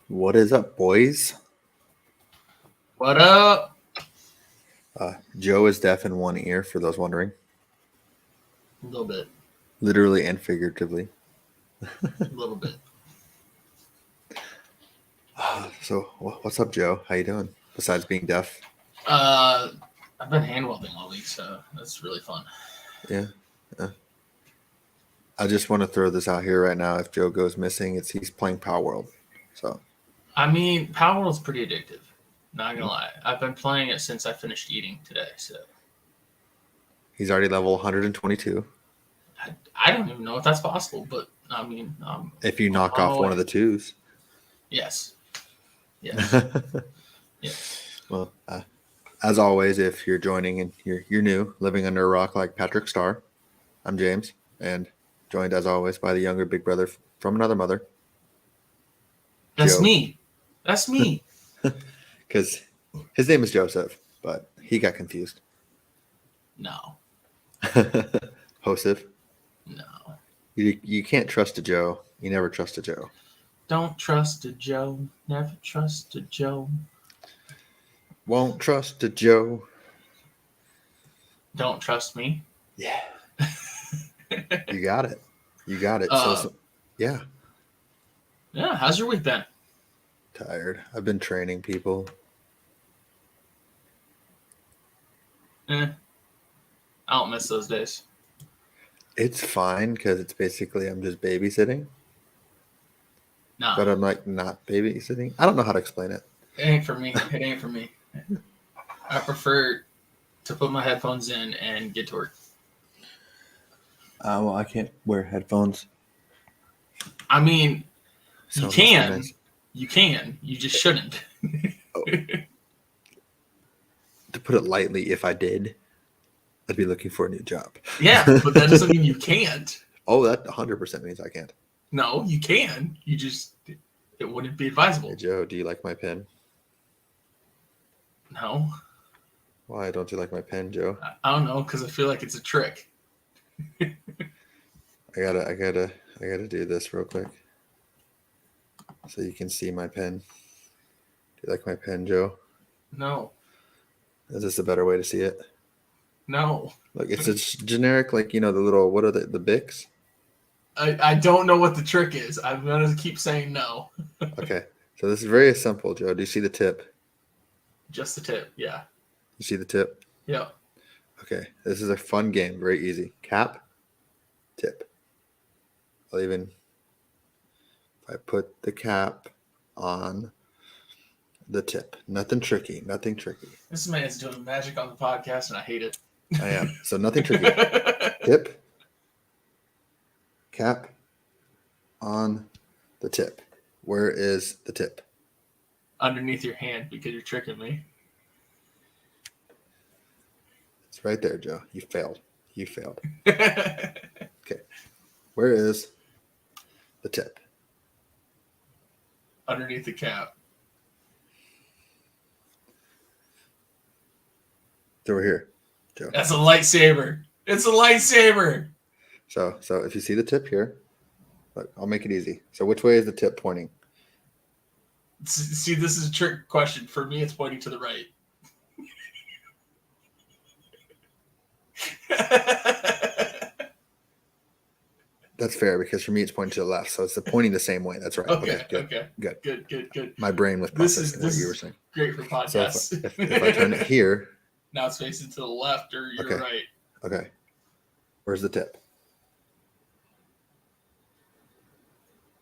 What is up, boys? What up? Joe is deaf in one ear, for those wondering. A little bit. Literally and figuratively. A little bit. So, what's up, Joe? How you doing? Besides being deaf? I've been hand welding all week, so that's really fun. Yeah. I just want to throw this out here right now. If Joe goes missing, he's playing Power World. So, I mean, Power World's pretty addictive. Not gonna lie, I've been playing it since I finished eating today. So he's already level 122. I don't even know if that's possible, but I mean, If you knock off one of the twos. Yes. Yes. Well, as always, if you're joining and you're new, living under a rock like Patrick Starr, I'm James, and joined as always by the younger big brother from another mother. That's Joe. me. That's me. Because his name is Joseph, but he got confused. No. Joseph. No. You can't trust a Joe. You never trust a Joe. Don't trust a Joe. Never trust a Joe. Won't trust a Joe. Don't trust me. Yeah. You got it. You got it. Yeah. Yeah. How's your week been? Tired. I've been training people. I don't miss those days. It's fine because it's basically I'm just babysitting. Nah. But I'm like not babysitting. I don't know how to explain it. It ain't for me. It ain't for me. I prefer to put my headphones in and get to work. Well, I can't wear headphones. I mean, So you can. Nice. You can. You just shouldn't. Oh. To put it lightly, if I did, I'd be looking for a new job. Yeah, but that doesn't mean you can't. Oh, that 100% means I can't. No, you can. You just, it wouldn't be advisable. Hey, Joe, do you like my pen? No. Why don't you like my pen, Joe? I don't know, because I feel like it's a trick. I gotta do this real quick so you can see my pen. Do you like my pen, Joe? No. Is this a better way to see it? No. Like it's a generic, like, you know, the little, what are the Bics? I don't know what the trick is. I'm gonna keep saying no. Okay, so this is very simple, Joe. Do you see the tip? Just the tip, yeah. You see the tip? Yeah. Okay, this is a fun game. Very easy. Cap, tip. I'll even, if I put the cap on the tip. Nothing tricky. Nothing tricky. This man's doing magic on the podcast, and I hate it. I am. So nothing tricky. Tip. Cap on the tip. Where is the tip? Underneath your hand, because you're tricking me. It's right there, Joe. You failed. You failed. Okay. Where is the tip? Underneath the cap. It's over here, Joe. That's a lightsaber. It's a lightsaber. So if you see the tip here, look, I'll make it easy. So which way is the tip pointing? See, this is a trick question. For me, it's pointing to the right. That's fair because for me it's pointing to the left, so it's pointing the same way. That's right. Okay. Good. My brain was processing what you were saying. Great for podcasts. So if I turn it here, now it's facing to the left or your right. Okay. Where's the tip?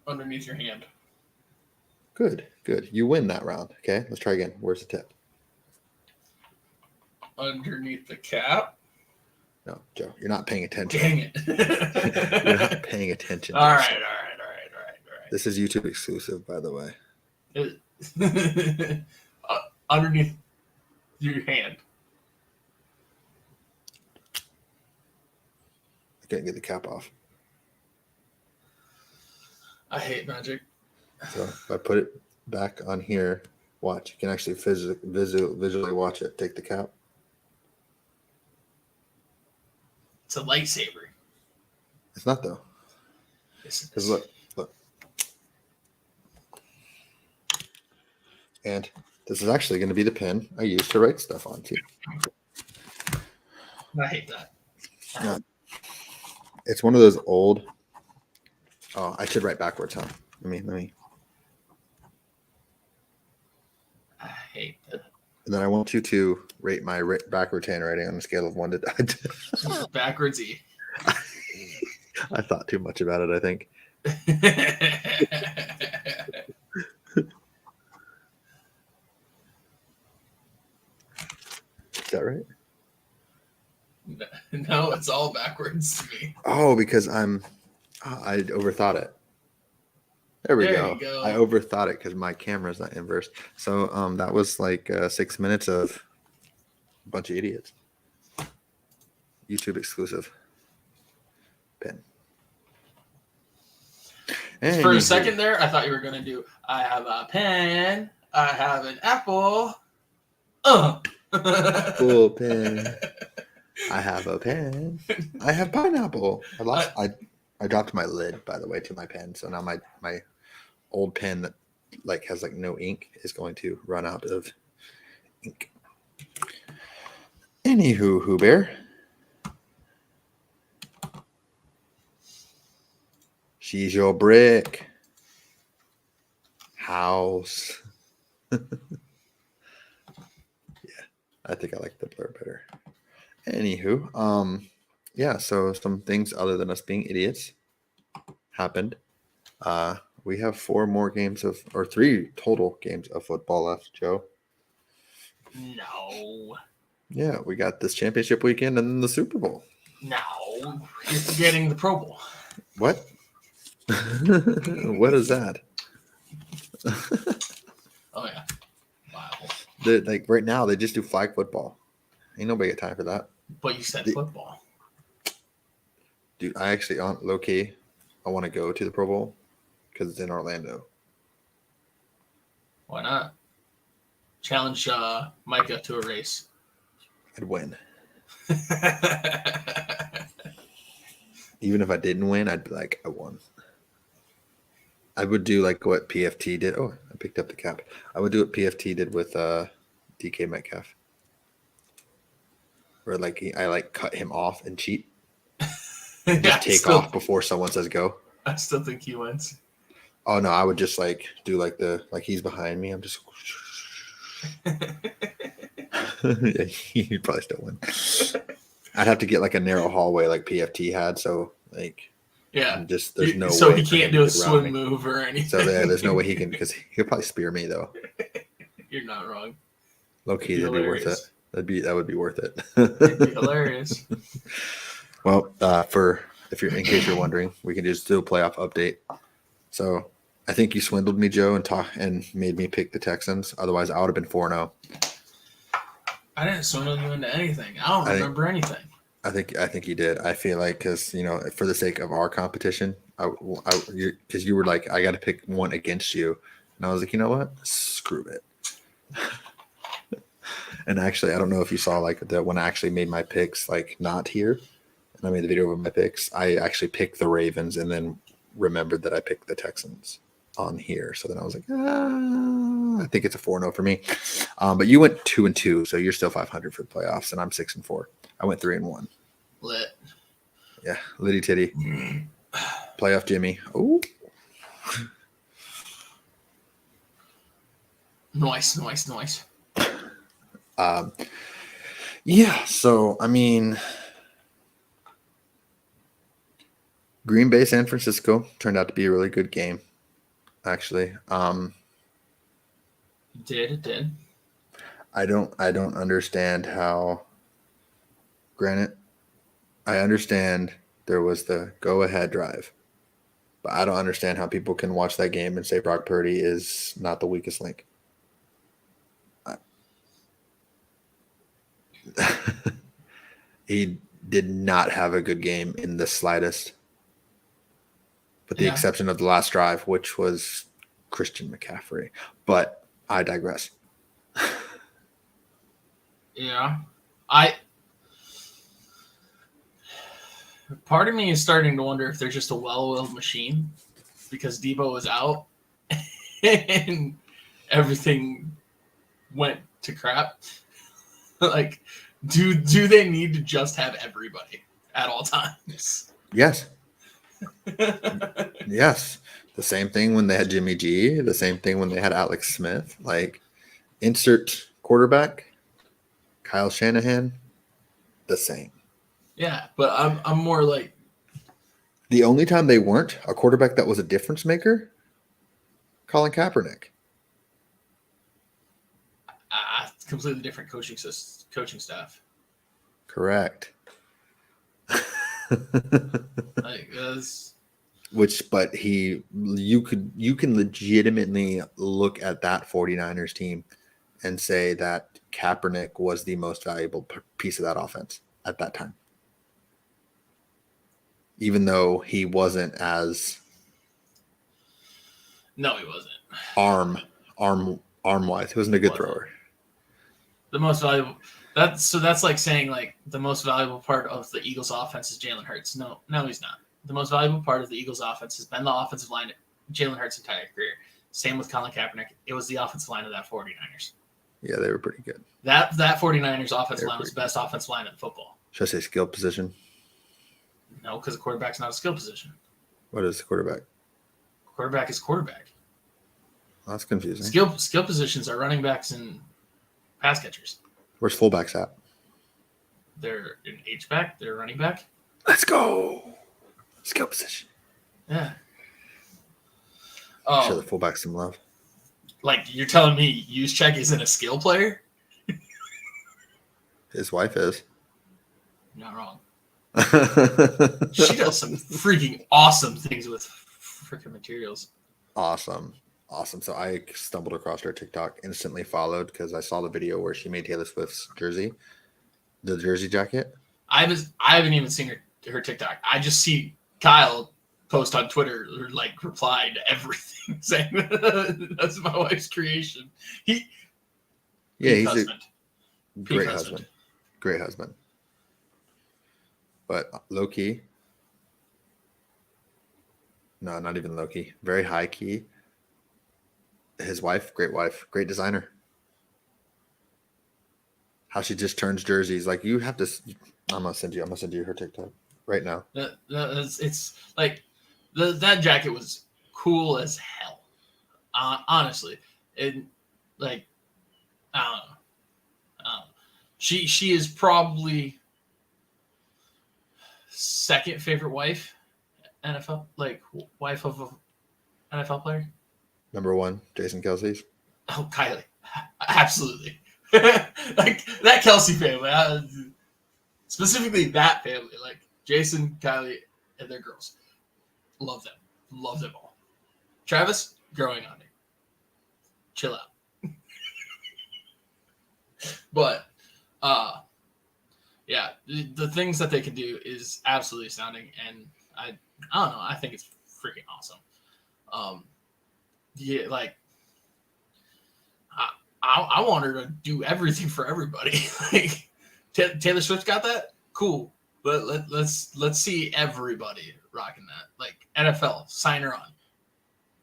Underneath your hand. Good. You win that round. Okay, let's try again. Where's the tip? Underneath the cap. No, Joe, you're not paying attention. Dang it. You're not paying attention. All right. This is YouTube exclusive, by the way. Underneath your hand. I can't get the cap off. I hate magic. So if I put it back on here, watch. You can actually visually watch it. Take the cap. It's a lightsaber. It's not though. Yes, it Because is. look. And this is actually going to be the pen I use to write stuff on too. I hate that. It's one of those old. Oh, I should write backwards, huh? Let me. I hate that. And then I want you to rate my backwards handwriting on a scale of 1 to 10. Backwardsy. I thought too much about it, I think. Is that right? No, it's all backwards to me. Oh, because I overthought it. There we There go. you go. I overthought it because my camera's not inverse. So that was like 6 minutes of a bunch of idiots. YouTube exclusive pen. And For a second there, I thought you were going to do, I have a pen, I have an apple. Apple pen. I have a pen. I have pineapple. I dropped my lid, by the way, to my pen. So now my old pen that like has like no ink is going to run out of ink. Anywho, Who Bear. She's your brick. House. Yeah, I think I like the blur better. Anywho, yeah, so some things other than us being idiots happened. We have 3 total games of football left, Joe. No. Yeah, we got this championship weekend and then the Super Bowl. No. You're forgetting the Pro Bowl. What? What is that? Oh, yeah. Wow. Like right now, they just do flag football. Ain't nobody got time for that. But you said football. Dude, I actually, low key, I want to go to the Pro Bowl because it's in Orlando. Why not? Challenge Micah to a race. I'd win. Even if I didn't win, I'd be like, I won. I would do like what PFT did. Oh, I picked up the cap. I would do what PFT did with DK Metcalf. Where like I cut him off and cheat. And just take off before someone says go. I still think he wins. Oh no, I would just like do like he's behind me. I'm just yeah, he'd probably still win. I'd have to get like a narrow hallway like PFT had, so like yeah, there's no so way he can't do a swim move or anything. So yeah, there's no way he can because he'll probably spear me though. You're not wrong. Low key, that'd be worth it. That would be worth it. It'd be hilarious. Well, in case you're wondering, we can just do a playoff update. So I think you swindled me, Joe, and made me pick the Texans. Otherwise, I would have been 4-0. I didn't swindle you into anything. I don't remember anything. I think you did. I feel like because for the sake of our competition, because you were like, I got to pick one against you, and I was like, you know what? Screw it. And actually, I don't know if you saw like that when I actually made my picks, like not here, and I made the video of my picks. I actually picked the Ravens, and then remembered that I picked the Texans on here. So then I was like, I think it's a 4-0 for me. But you went 2-2, so you're still 500 for the playoffs, and I'm 6-4. I went 3-1. Lit. Yeah, litty titty. Playoff Jimmy. Oh. Nice. Yeah, so I mean, Green Bay, San Francisco turned out to be a really good game, actually. It did. I don't understand how. Granted, I understand there was the go-ahead drive, but I don't understand how people can watch that game and say Brock Purdy is not the weakest link. He did not have a good game in the slightest, with the exception of the last drive, which was Christian McCaffrey. But I digress. Yeah. Part of me is starting to wonder if they're just a well-oiled machine because Debo is out. And everything went to crap. Like, do they need to just have everybody at all times? Yes. Yes. The same thing when they had Jimmy G. The same thing when they had Alex Smith. Like, insert quarterback, Kyle Shanahan, the same. Yeah, but I'm more like, The only time they weren't a quarterback that was a difference maker, Colin Kaepernick. completely different coaching staff. Correct. Like, But you can legitimately look at that 49ers team and say that Kaepernick was the most valuable piece of that offense at that time. Even though he wasn't as no, he wasn't. arm wise. He wasn't a good thrower. The most valuable. That's like saying like the most valuable part of the Eagles offense is Jalen Hurts. No, he's not. The most valuable part of the Eagles offense has been the offensive line Jalen Hurts' entire career. Same with Colin Kaepernick. It was the offensive line of that 49ers. Yeah, they were pretty good. That 49ers offensive line was the best offensive line in football. Should I say skill position? No, because the quarterback's not a skill position. What is the quarterback? Quarterback is quarterback. Well, that's confusing. Skill positions are running backs and pass catchers. Where's fullbacks at? They're an H-back. They're a running back. Let's go. Skill position. Yeah. Show the fullback some love. Like, you're telling me Juszczyk isn't a skill player? His wife is. You're not wrong. She does some freaking awesome things with freaking materials. Awesome. So I stumbled across her TikTok, instantly followed because I saw the video where she made Taylor Swift's jersey, the jersey jacket. I haven't even seen her TikTok. I just see Kyle post on Twitter or like reply to everything saying that's my wife's creation. He's a great husband. Great husband. But low key. No, not even low key. Very high key. His wife, great designer. How she just turns jerseys. Like, you have to. I'm gonna send you her TikTok right now. It's like that jacket was cool as hell. Honestly, it like I don't know. She is probably second favorite wife, NFL wife of an NFL player. Number one, Jason Kelsey's. Oh, Kylie, absolutely. Like that Kelsey family, specifically that family, like Jason, Kylie, and their girls. Love them all. Travis, growing on me. Chill out. But, yeah, the things that they can do is absolutely astounding, and I don't know. I think it's freaking awesome. Yeah, like I want her to do everything for everybody. Like Taylor Swift got that, cool. But let's see everybody rocking that. Like NFL, sign her on.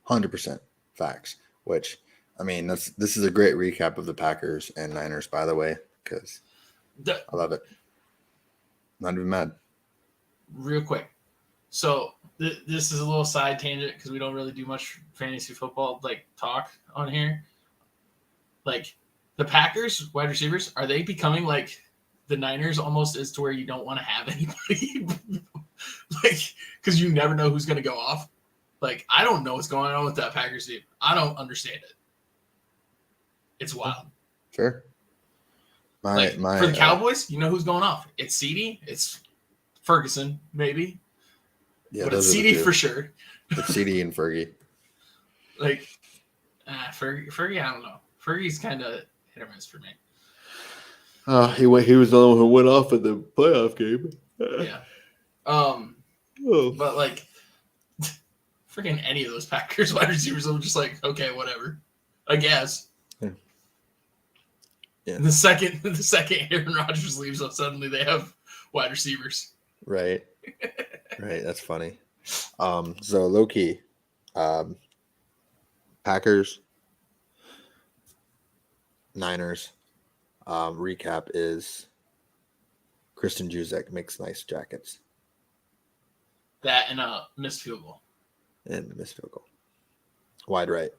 100% facts. Which, I mean, this is a great recap of the Packers and Niners, by the way, because I love it. Not even mad. Real quick, so this is a little side tangent because we don't really do much fantasy football like talk on here. Like the Packers wide receivers, are they becoming like the Niners almost as to where you don't want to have anybody? Like, because you never know who's going to go off. Like, I don't know what's going on with that Packers team. I don't understand it. It's wild. Sure. For the Cowboys, you know who's going off. It's CeeDee. It's Ferguson, maybe. Yeah, but it's CeeDee for sure. It's CeeDee and Fergie. Like, Fergie, I don't know. Fergie's kind of hit or miss for me. He was the one who went off in the playoff game. Yeah. But like, freaking any of those Packers wide receivers, I'm just like, okay, whatever, I guess. Yeah. The second Aaron Rodgers leaves, so suddenly they have wide receivers. Right. That's funny. So low key, Packers. Niners recap is Kristen Juzek makes nice jackets That and a missed field goal. and missed field goal. Wide right.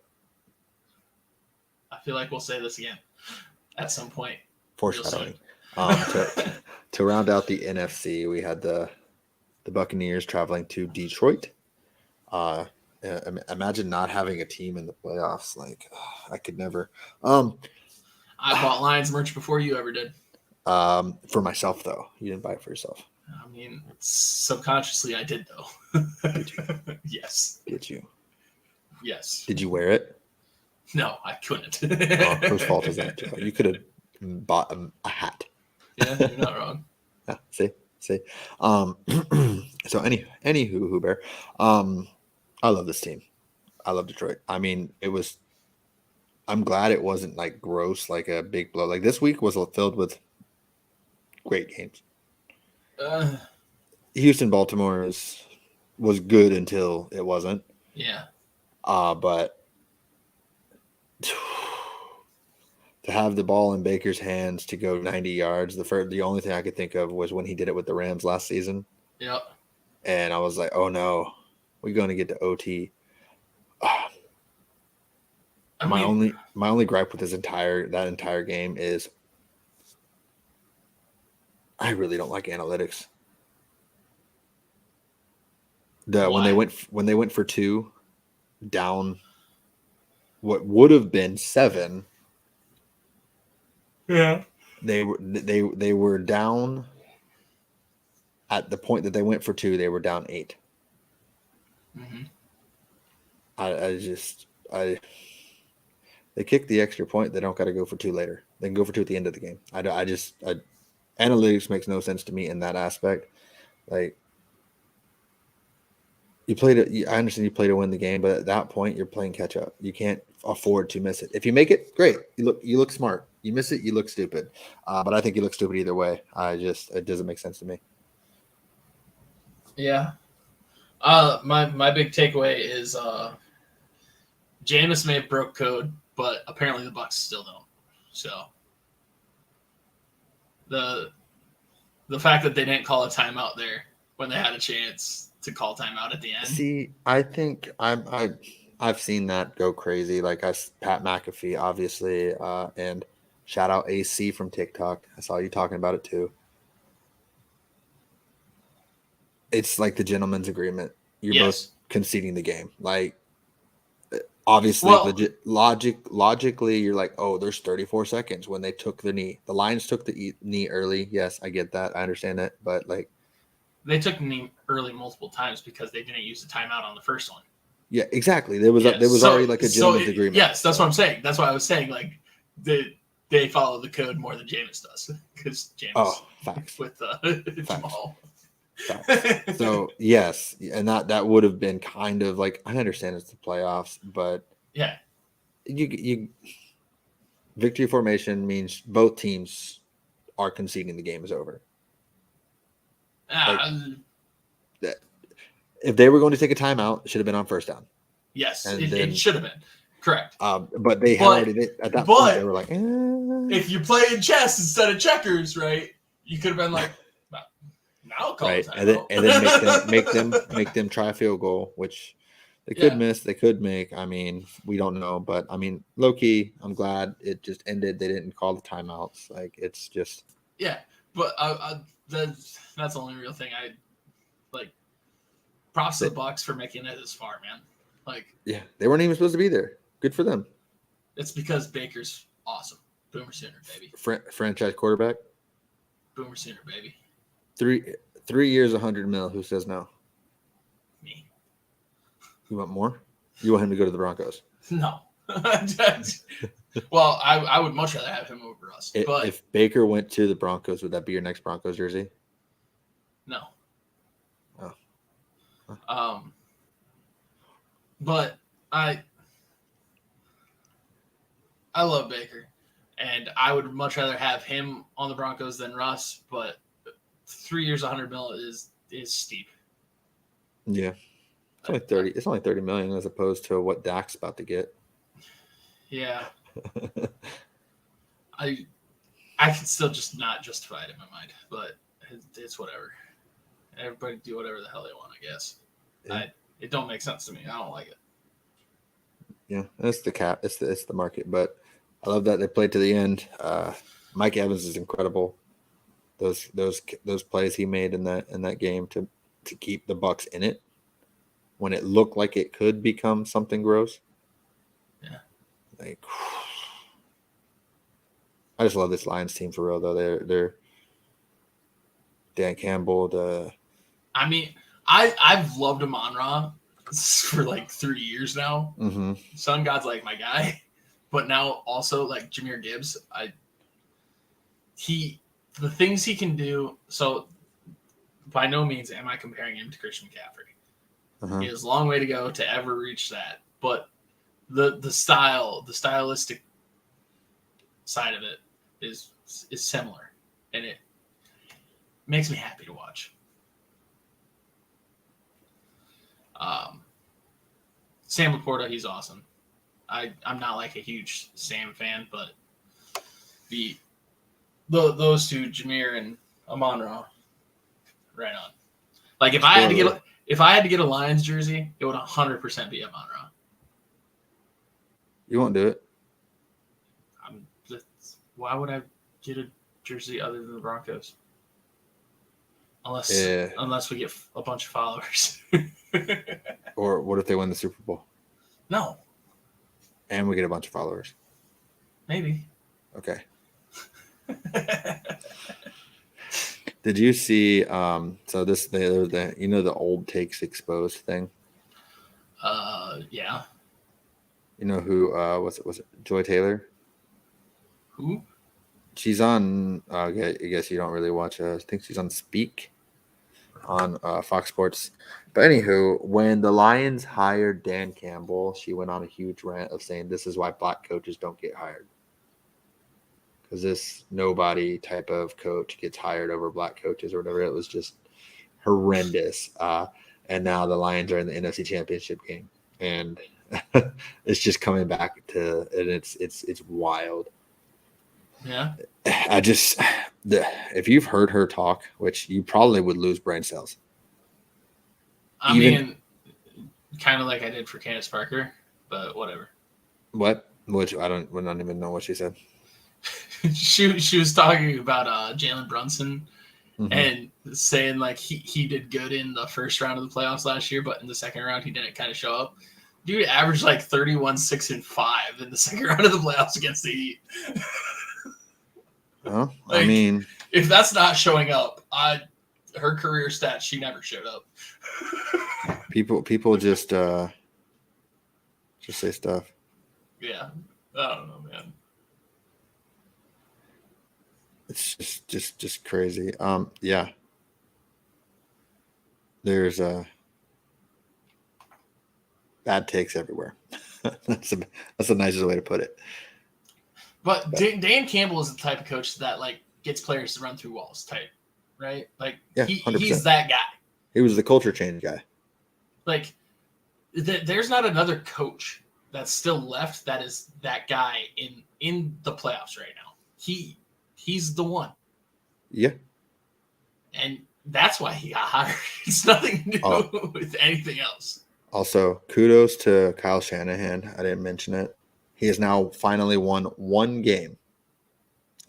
I feel like we'll say this again at some point. Foreshadowing. To round out the NFC, we had the Buccaneers traveling to Detroit. Imagine not having a team in the playoffs. Like, I could never. I bought Lions merch before you ever did. For myself though, you didn't buy it for yourself. I mean, subconsciously I did though. Did you? Yes. Did you? Yes. Did you wear it? No, I couldn't. Whose fault is that? You could have bought a hat. Yeah, you're not wrong. Yeah, see. So anywho, Bear. I love this team. I love Detroit. I mean, I'm glad it wasn't like gross, like a big blow. Like this week was filled with great games. Houston, Baltimore was good until it wasn't. Yeah. But to have the ball in Baker's hands to go 90 yards, the only thing I could think of was when he did it with the Rams last season. Yep. And I was like, oh no, we're going to get to OT. My only gripe with that entire game is I really don't like analytics. When they went for 2 down what would have been 7. Yeah. They were down at the point that they went for 2, they were down 8. Mm-hmm. They kick the extra point. They don't got to go for 2 later. They can go for 2 at the end of the game. Analytics makes no sense to me in that aspect. Like I understand you play to win the game, but at that point you're playing catch up. You can't afford to miss it. If you make it, great. You look smart. You miss it, you look stupid. But I think you look stupid either way. It doesn't make sense to me. Yeah. My big takeaway is Jameis may have broke code, but apparently the Bucs still don't. So the fact that they didn't call a timeout there when they had a chance to call timeout at the end. See, I think I've seen that go crazy. Like Pat McAfee, obviously, and shout out AC from TikTok. I saw you talking about it too. It's like the gentleman's agreement. You're both conceding the game. Like, obviously, logically, you're like, oh, there's 34 seconds when they took the knee. The Lions took the knee early. Yes, I get that. I understand that. But, like, they took the knee early multiple times because they didn't use the timeout on the first one. Yeah, exactly. There was already like a gentleman's agreement. Yes, that's what I'm saying. That's why I was saying, like, they follow the code more than Jameis does. Because Jameis facts. With Jamal. Facts. So yes, and that would have been kind of like, I understand it's the playoffs, but yeah, you victory formation means both teams are conceding the game is over. If they were going to take a timeout, it should have been on first down. Yes, it should have been. Correct. But they had already at that point they were like, if you play in chess instead of checkers, right? You could have been like, now call right, and then make them try a field goal, which they could miss, they could make. I mean, we don't know, but I mean, low key, I'm glad it just ended. They didn't call the timeouts. Like, it's just but that's the only real thing I like. Props to the Bucs for making it this far, man. Like, yeah, they weren't even supposed to be there. Good for them. It's because Baker's awesome. Boomer Sooner, baby. Franchise quarterback. Boomer Sooner, baby. 3 years, $100 million. Who says no? Me. You want more? You want him to go to the Broncos? No. Well, I would much rather have him over us. But if Baker went to the Broncos, would that be your next Broncos jersey? No. Oh. Huh. But I love Baker, and I would much rather have him on the Broncos than Russ. But 3 years, $100 million is steep. Yeah, it's only 30. It's only $30 million as opposed to what Dak's about to get. Yeah. I can still just not justify it in my mind, but it's whatever. Everybody do whatever the hell they want, I guess. Yeah. It don't make sense to me. I don't like it. Yeah, it's the cap. It's the market. But I love that they played to the end. Mike Evans is incredible. Those plays he made in that game to keep the Bucks in it when it looked like it could become something gross. Yeah. Like, I just love this Lions team for real though. They're Dan Campbell. I mean, I've loved Amon-Ra for like 3 years now. Mm-hmm. Sun God's like my guy, but now also like Jahmyr Gibbs. The things he can do. So by no means am I comparing him to Christian McCaffrey. Uh-huh. He has a long way to go to ever reach that. But the stylistic side of it is similar, and it makes me happy to watch. Sam Laporta, he's awesome. I'm not like a huge Sam fan, but those two, Jahmyr and Amon-Ra, right on. Like if I had to get a Lions jersey, it would 100% be Amon-Ra. You won't do it. Why would I get a jersey other than the Broncos? Unless we get a bunch of followers. Or what if they win the Super Bowl? No. And we get a bunch of followers. Maybe. Okay. Did you see so the old takes exposed thing? Yeah. You know who was it Joy Taylor? Who? She's on I guess you don't really watch I think she's on Speak on Fox Sports. But anywho, when the Lions hired Dan Campbell, she went on a huge rant of saying this is why black coaches don't get hired. Because this nobody type of coach gets hired over black coaches or whatever. It was just horrendous. And now the Lions are in the NFC Championship game. And it's just coming back and it's wild. Yeah. If you've heard her talk, which you probably would lose brain cells. I mean, kind of like I did for Candace Parker, but whatever. What? Which I don't even know what she said. she was talking about Jalen Brunson and saying like he did good in the first round of the playoffs last year, but in the second round he didn't kind of show up. Dude averaged like 31, 6, and 5 in the second round of the playoffs against the Heat. Well, like, I mean, if that's not showing up, her career stats, she never showed up. people just say stuff. Yeah, I don't know, man. It's just crazy. Yeah. There's bad takes everywhere. That's the nicest way to put it. But Dan Campbell is the type of coach that like gets players to run through walls type, right? Like yeah, he's that guy. He was the culture change guy. Like there's not another coach that's still left that is that guy in the playoffs right now. He's the one. Yeah. And that's why he got hired. It's nothing to do with anything else. Also, kudos to Kyle Shanahan. I didn't mention it. He has now finally won one game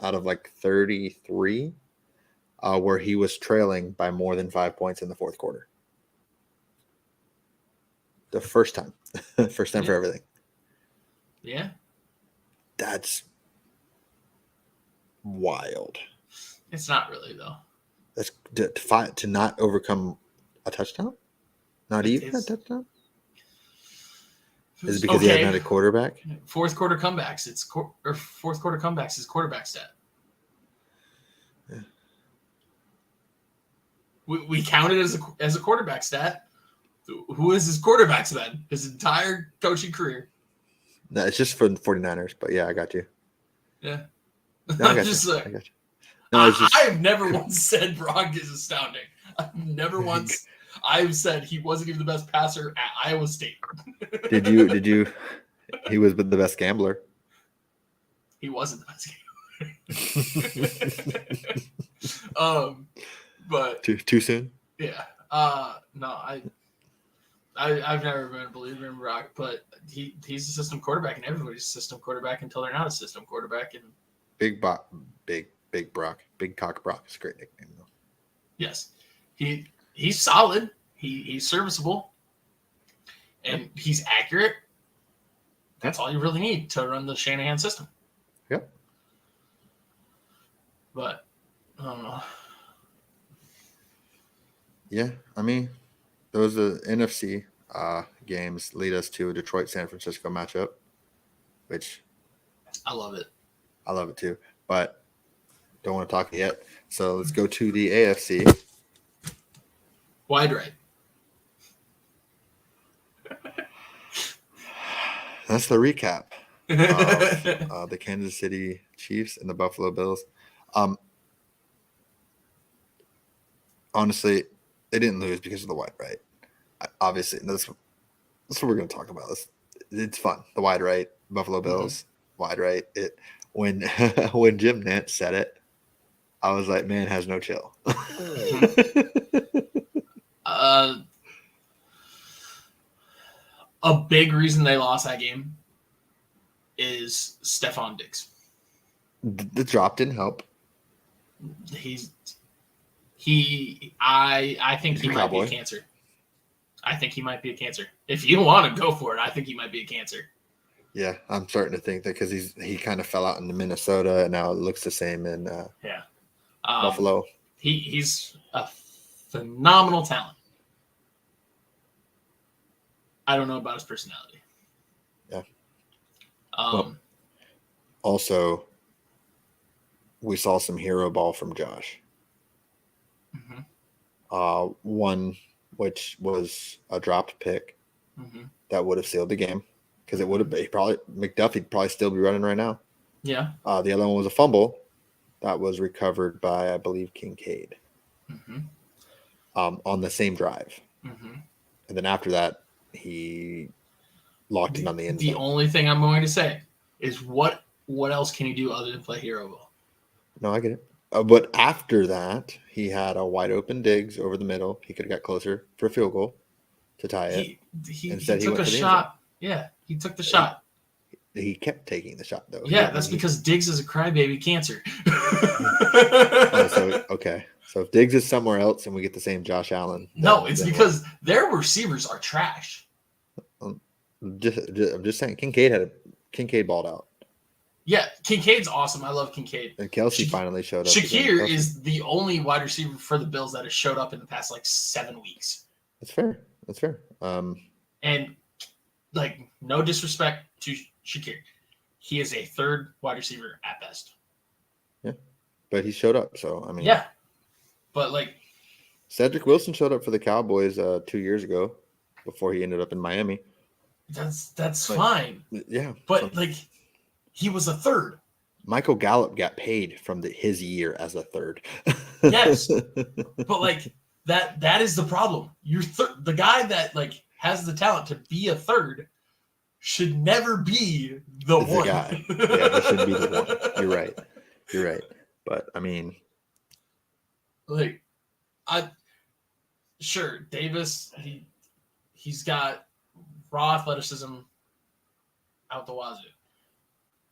out of like 33 where he was trailing by more than 5 points in the fourth quarter. The first time. First time for everything. Yeah. That's wild. It's not really, though. That's to not overcome a touchdown? Not even a touchdown? Is it because he hadn't had a quarterback? Fourth quarter comebacks. Fourth quarter comebacks is quarterback stat. Yeah. We count it as a quarterback stat. Who is his quarterbacks then? His entire coaching career. No, it's just for the 49ers, but yeah, I got you. Yeah. No, I got you. No, I've never once said Brock is astounding. I've never once I've said he wasn't even the best passer at Iowa State. Did you he was the best gambler. He wasn't the best But too soon. yeah, no, I've never been a believer in Brock, but he's a system quarterback, and everybody's a system quarterback until they're not a system quarterback. And Big Brock, Big Cock Brock is a great nickname though. yes, he's solid. He's serviceable, and he's accurate. That's all you really need to run the Shanahan system. Yep. But I don't know. Yeah, I mean, those are NFC games lead us to a Detroit-San Francisco matchup, which I love it. I love it too, but don't want to talk yet. So let's go to the AFC. Wide right. That's the recap of the Kansas City Chiefs and the Buffalo Bills. Honestly, they didn't lose because of the wide right. Obviously, that's what we're going to talk about. It's fun. The wide right, Buffalo Bills, wide right. When Jim Nantz said it, I was like, man has no chill. A big reason they lost that game is Stephon Diggs. The drop didn't help. I think he might be a cancer. I think he might be a cancer. If you want to go for it, I think he might be a cancer. Yeah, I'm starting to think that because he kind of fell out in Minnesota, and now it looks the same in Buffalo. He's a phenomenal talent. I don't know about his personality. Yeah. Also, we saw some hero ball from Josh. Mm-hmm. One which was a dropped pick that would have sealed the game because it would have McDuffie'd probably still be running right now. Yeah. The other one was a fumble that was recovered by, I believe, Kincaid on the same drive. And then after that, he locked in on the end zone. The only thing I'm going to say is what else can you do other than play hero ball? No, I get it. But after that, he had a wide open Diggs over the middle. He could have got closer for a field goal to tie it. He took a shot. Yeah, he took the shot. He kept taking the shot, though. Yeah, that's because Diggs is a crybaby cancer. So if Diggs is somewhere else and we get the same Josh Allen. No, it's because their receivers are trash. I'm just saying, Kincaid balled out. Yeah, Kincaid's awesome. I love Kincaid. And Kelsey finally showed up. Shakir is the only wide receiver for the Bills that has showed up in the past 7 weeks. That's fair. And no disrespect to Shakir, he is a third wide receiver at best. Yeah, but he showed up. So I mean, yeah, but Cedric Wilson showed up for the Cowboys 2 years ago before he ended up in Miami. That's fine. Yeah, but he was a third. Michael Gallup got paid from his year as a third. Yes, but that is the problem. You're the guy that has the talent to be a third should never be the one. Guy. Yeah, he should be the one. You're right. But I mean, sure, Davis. He's got raw athleticism out the wazoo.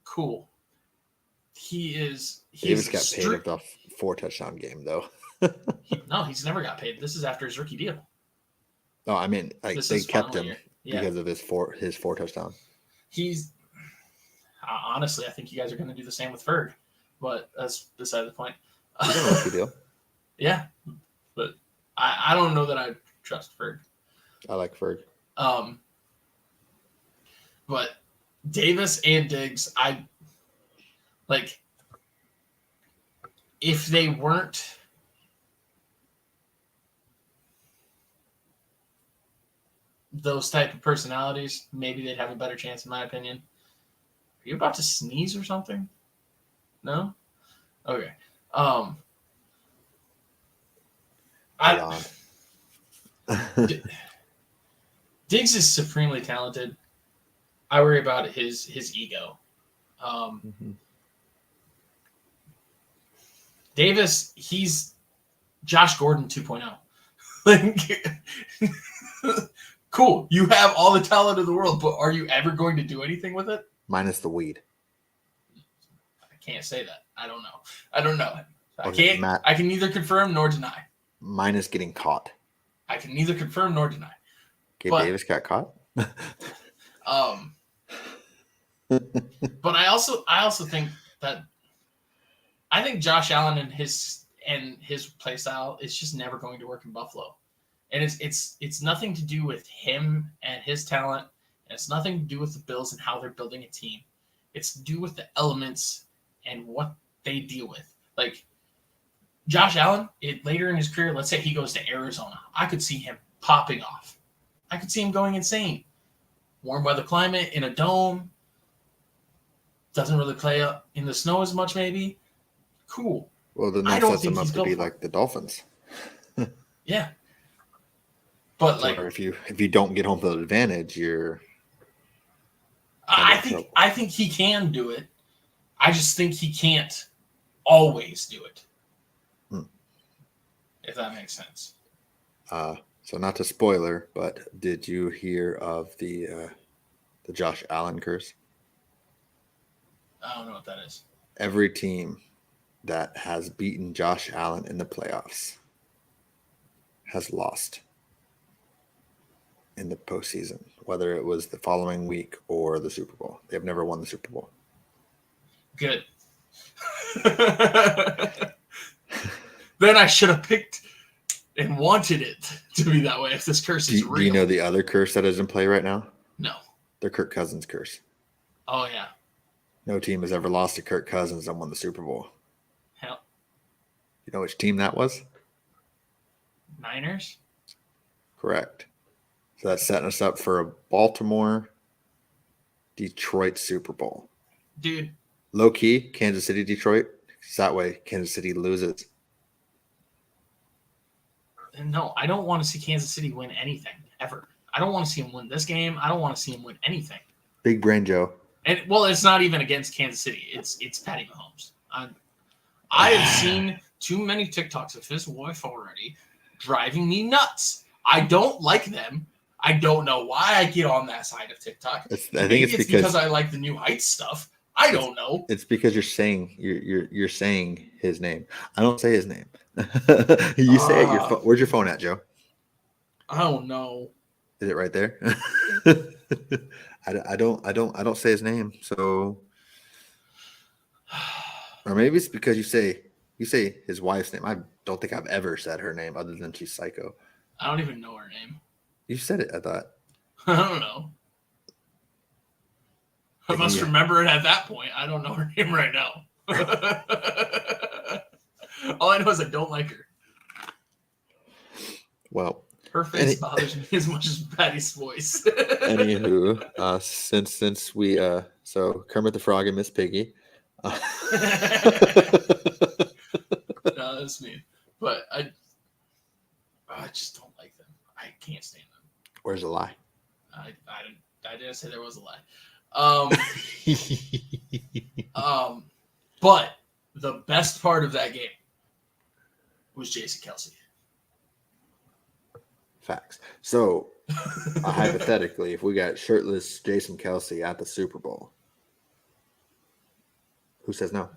Cool. Davis got paid with a 4-touchdown game, though. No, he's never got paid. This is after his rookie deal. No, I mean, they kept him because of his 4 touchdown. He's honestly, I think you guys are going to do the same with Ferg, but that's beside the point. He's a rookie deal. Yeah, but I don't know that I trust Ferg. I like Ferg. But Davis and Diggs, if they weren't those type of personalities, maybe they'd have a better chance, in my opinion. Are you about to sneeze or something? No? Okay. Diggs is supremely talented. I worry about his ego. Davis, he's Josh Gordon 2.0. Like, cool. You have all the talent in the world, but are you ever going to do anything with it? Minus the weed. I can't say that. I don't know. I Okay, can't. Matt. I can neither confirm nor deny. Minus getting caught. I can neither confirm nor deny. Gabe Davis got caught. But I also think that I think Josh Allen and his play style is just never going to work in Buffalo. And it's nothing to do with him and his talent, and it's nothing to do with the Bills and how they're building a team. It's to do with the elements and what they deal with. Like Josh Allen, later in his career, let's say he goes to Arizona, I could see him popping off. I could see him going insane. Warm weather climate in a dome. Doesn't really play up in the snow as much, maybe. Cool. Well, then that sets him up to be like the Dolphins. Yeah. But like, or if you don't get home field advantage, you're. I think he can do it. I just think he can't always do it. If that makes sense. So not to spoiler, but did you hear of the Josh Allen curse? I don't know what that is. Every team that has beaten Josh Allen in the playoffs has lost in the postseason, whether it was the following week or the Super Bowl. They've never won the Super Bowl. Good. Then I should have picked and wanted it to be that way if this curse is real. Do you know the other curse that is in play right now? No. The Kirk Cousins curse. Oh, yeah. No team has ever lost to Kirk Cousins and won the Super Bowl. Hell. You know which team that was? Niners? Correct. So that's setting us up for a Baltimore-Detroit Super Bowl. Dude. Low key, Kansas City, Detroit. That way, Kansas City loses. No, I don't want to see Kansas City win anything, ever. I don't want to see him win this game. I don't want to see him win anything. Big brain Joe. And well, it's not even against Kansas City. It's Patty Mahomes. I have seen too many TikToks of his wife already driving me nuts. I don't like them. I don't know why I get on that side of TikTok. I think it's because I like the New Heights stuff. I don't know. It's because you're saying his name. I don't say his name. You say it. Where's your phone at, Joe? I don't know. Is it right there? I don't say his name. So, or maybe it's because you say his wife's name. I don't think I've ever said her name other than she's psycho. I don't even know her name. You said it, I thought. I don't know. I must remember it at that point. I don't know her name right now. All I know is I don't like her. Well, her face bothers me as much as Patty's voice. Anywho, since we so Kermit the Frog and Miss Piggy. No, that's me. But I just don't like them. I can't stand them. Where's the lie? I didn't say there was a lie. But the best part of that game was Jason Kelce. Facts. So, hypothetically, if we got shirtless Jason Kelce at the Super Bowl, who says no?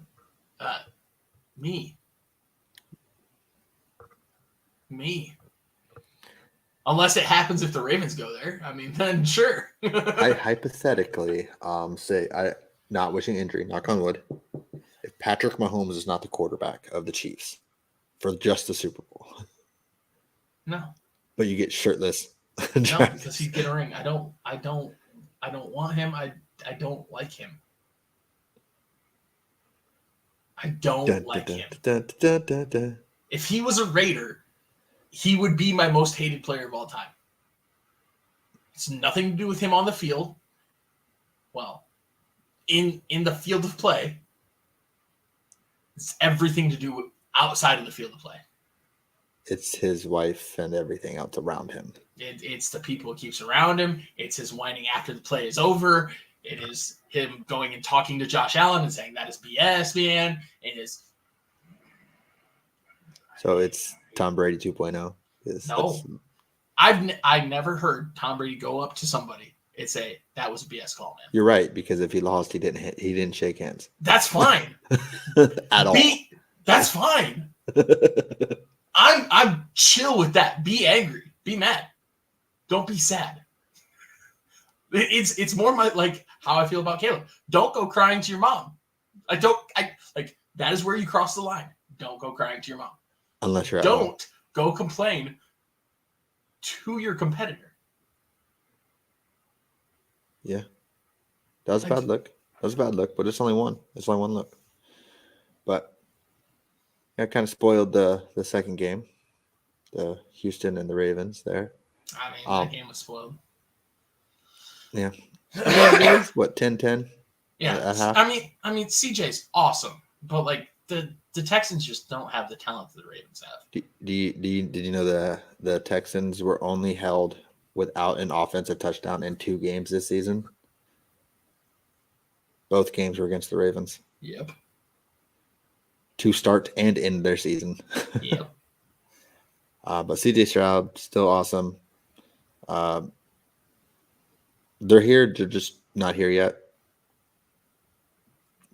Me. Unless it happens if the Ravens go there. I mean, then sure. I hypothetically say, I not wishing injury, knock on wood, if Patrick Mahomes is not the quarterback of the Chiefs for just the Super Bowl. No. But you get shirtless. No, because he'd get a ring. I don't want him. I don't like him. I don't like him. If he was a Raider, he would be my most hated player of all time. It's nothing to do with him on the field. Well, in the field of play. It's everything to do with outside of the field of play. It's his wife and everything else around him. It's the people he keeps around him. It's his whining after the play is over. It is him going and talking to Josh Allen and saying that is BS, man. It is. So it's Tom Brady 2.0. No, I've never heard Tom Brady go up to somebody and say that was a BS call, man. You're right, because if he lost, he didn't shake hands. That's fine. At all. That's fine. I'm chill with that. Be angry. Be mad. Don't be sad. It's more like how I feel about Caleb. Don't go crying to your mom. That is where you cross the line. Don't go crying to your mom. Unless you're at home. Don't go complain to your competitor. Yeah. That was a bad look. But it's only one. It's only one look. But it kind of spoiled the second game. The Houston and the Ravens there. I mean, that game was spoiled. Yeah. It was, what, 10-10? Yeah. I mean, CJ's awesome, but like the Texans just don't have the talent that the Ravens have. Did you know the Texans were only held without an offensive touchdown in 2 games this season? Both games were against the Ravens. Yep. To start and end their season. Yep. But CJ Stroud, still awesome. They're here. They're just not here yet.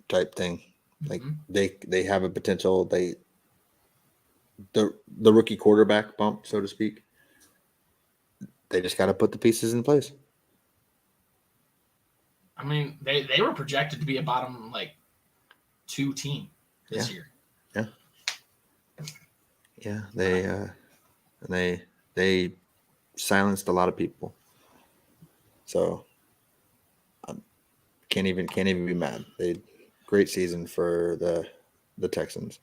Type thing. Like they have a potential. The rookie quarterback bump, so to speak. They just got to put the pieces in place. I mean, they were projected to be a bottom 2 team this year. Yeah. Yeah, they silenced a lot of people. So can't even be mad. Great season for the Texans.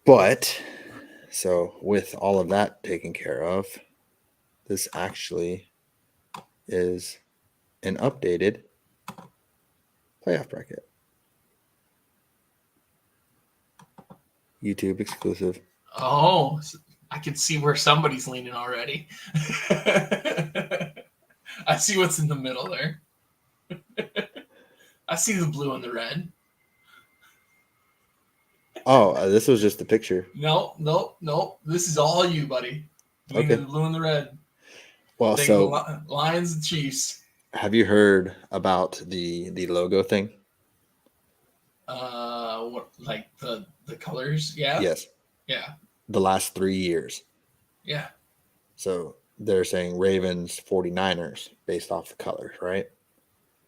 But so with all of that taken care of, this actually is an updated playoff bracket. YouTube exclusive. Oh, I can see where somebody's leaning already. I see what's in the middle there. I see the blue and the red. Oh, this was just the picture. No. This is all you, buddy. Between the blue and the red. Well, take so the Lions and Chiefs. Have you heard about the logo thing? What, like the colors? Yeah. Yes. Yeah. The last 3 years. Yeah. So they're saying Ravens, 49ers based off the colors, right?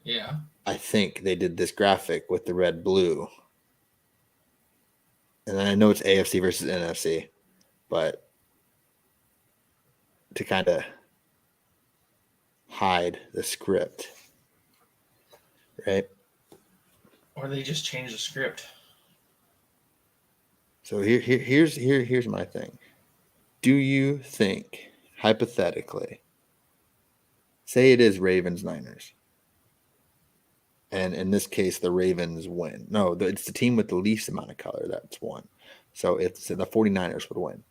Yeah. I think they did this graphic with the red blue. And I know it's AFC versus NFC, but to kind of hide the script, right? Or they just change the script. So here's my thing. Do you think, hypothetically, say it is Ravens Niners, and in this case the Ravens win? No, it's the team with the least amount of color that's won. So it's the 49ers would win.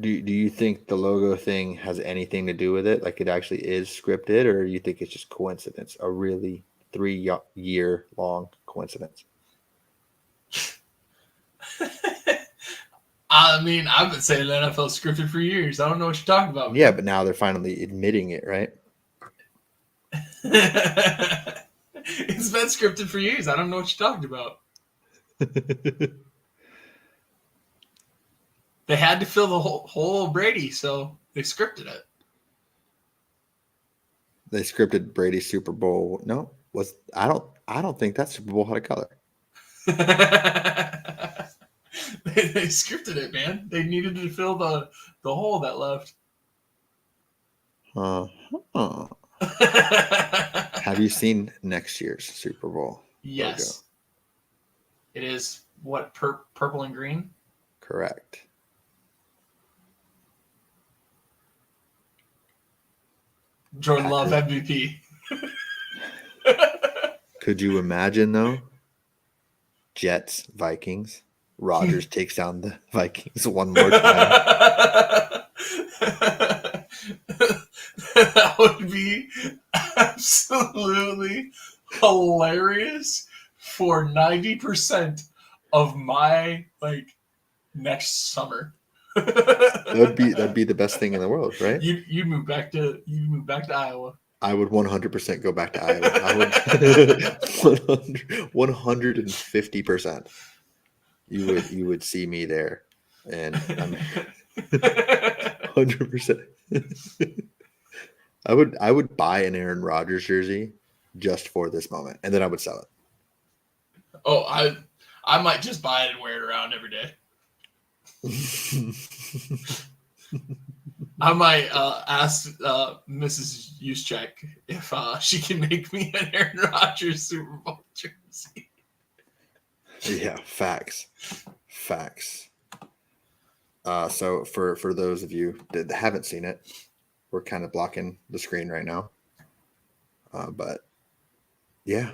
Do you think the logo thing has anything to do with it? Like it actually is scripted, or you think it's just coincidence? A really 3-year long coincidence? I mean, I've been saying the NFL scripted for years. I don't know what you're talking about. Yeah, but now they're finally admitting it, right? It's been scripted for years. I don't know what you're talking about. They had to fill the whole Brady, so they scripted it. They scripted Brady's Super Bowl. No, I don't think that Super Bowl had a color. They scripted it, man. They needed to fill the hole that left. Have you seen next year's Super Bowl? Yes. Logo? It is what, purple and green? Correct. Jordan Love MVP. Could you imagine though? Jets, Vikings. Rodgers takes down the Vikings one more time. That would be absolutely hilarious for 90% of my next summer. That'd be the best thing in the world, right? You'd move back to Iowa. I would 100% go back to Iowa. I would 150%. You would see me there, and I'm 100%. I would buy an Aaron Rodgers jersey just for this moment, and then I would sell it. Oh, I might just buy it and wear it around every day. I might ask Mrs. Juszczyk if she can make me an Aaron Rodgers Super Bowl jersey. Yeah, facts. So for those of you that haven't seen it, we're kind of blocking the screen right now. But yeah,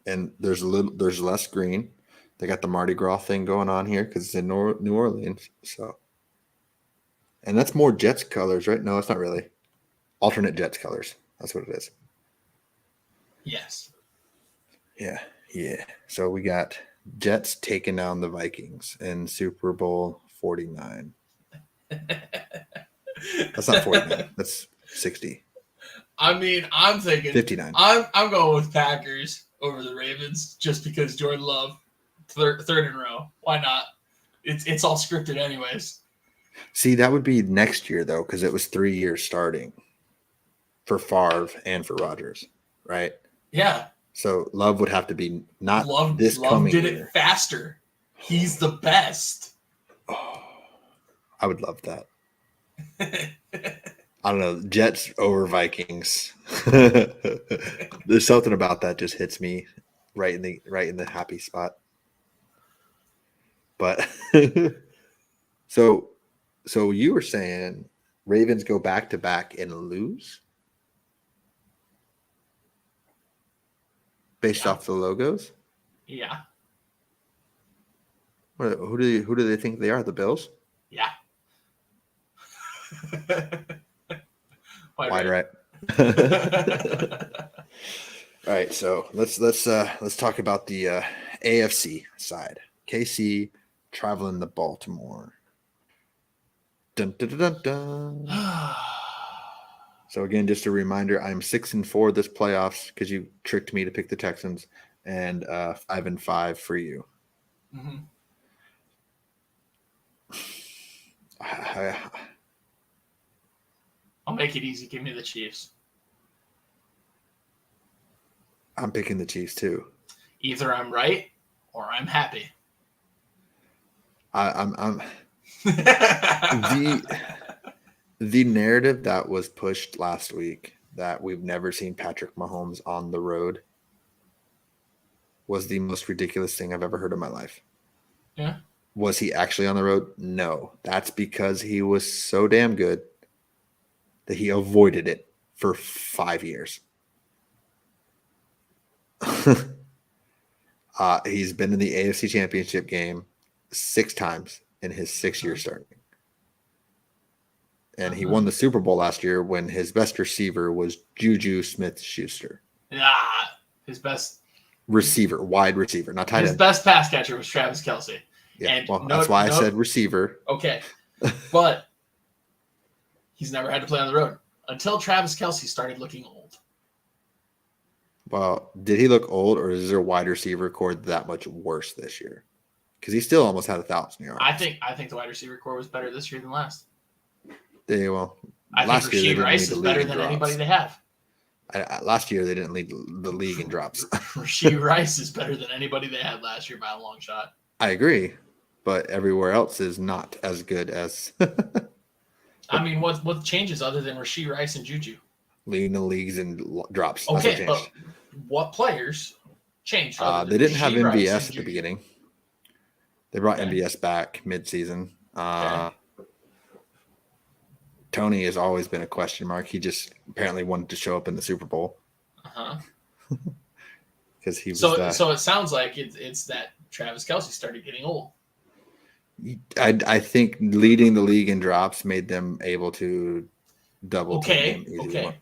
and there's less green. They got the Mardi Gras thing going on here because it's in New Orleans. So, and that's more Jets colors, right? No, it's not really. Alternate Jets colors. That's what it is. Yes. Yeah. So we got Jets taking down the Vikings in Super Bowl 49. That's not 49. That's 60. I mean, I'm thinking 59. I'm going with Packers over the Ravens just because Jordan Love third in a row. Why not? It's all scripted anyways. See, that would be next year though, because it was 3 years starting for Favre and for Rodgers, right? Yeah. So Love would have to be not Love coming did year. it faster. He's the best. Oh, I would love that. I don't know, Jets over Vikings. There's something about that just hits me right in the happy spot. But so you were saying Ravens go back to back and lose based off the logos? Yeah. Who do they think they are? The Bills? Yeah. Wide right. All right, so let's talk about the AFC side. KC traveling to Baltimore. Dun, dun, dun, dun, dun. So again, just a reminder, I'm 6-4 this playoffs because you tricked me to pick the Texans, and 5-5 for you. Mm-hmm. I'll make it easy. Give me the Chiefs. I'm picking the Chiefs too. Either I'm right or I'm happy. I'm the narrative that was pushed last week that we've never seen Patrick Mahomes on the road was the most ridiculous thing I've ever heard in my life. Yeah. Was he actually on the road? No. That's because he was so damn good that he avoided it for 5 years. He's been in the AFC Championship game 6 times in his 6 years starting. And he won the Super Bowl last year when his best receiver was Juju Smith-Schuster. Yeah, his best receiver, wide receiver, not tight end. His best pass catcher was Travis Kelce. Yeah, and well, that's why I said receiver. Okay, but he's never had to play on the road until Travis Kelce started looking old. Well, did he look old, or is their wide receiver core that much worse this year? Because he still almost had 1,000 yards. I think the wide receiver core was better this year than last. I think Rasheed Rice is better than anybody they have. Last year, they didn't lead the league in drops. Rasheed Rice is better than anybody they had last year by a long shot. I agree, but everywhere else is not as good as. I mean, what changes other than Rasheed Rice and Juju? Leading the leagues in drops. Okay, but what players changed? They didn't have MVS at the beginning. They brought MVS back mid-season. Tony has always been a question mark. He just apparently wanted to show up in the Super Bowl. Because he was. So it sounds like it's that Travis Kelce started getting old. I think leading the league in drops made them able to double team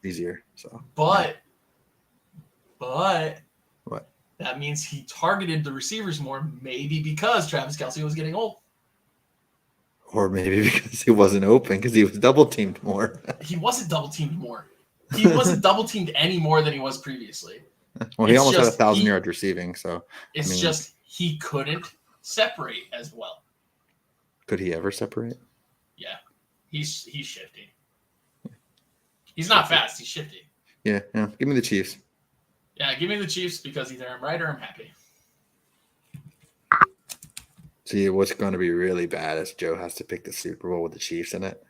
easier. So, but what? That means he targeted the receivers more, maybe because Travis Kelce was getting old. Or maybe because he wasn't open because he was double teamed more. He wasn't double teamed more. He wasn't double teamed any more than he was previously. Well, he almost had 1,000 yards receiving, so it's just he couldn't separate as well. Could he ever separate? Yeah, he's shifty. He's not fast. He's shifty. Yeah. Give me the Chiefs. Yeah, give me the Chiefs because either I'm right or I'm happy. See, what's going to be really bad is Joe has to pick the Super Bowl with the Chiefs in it.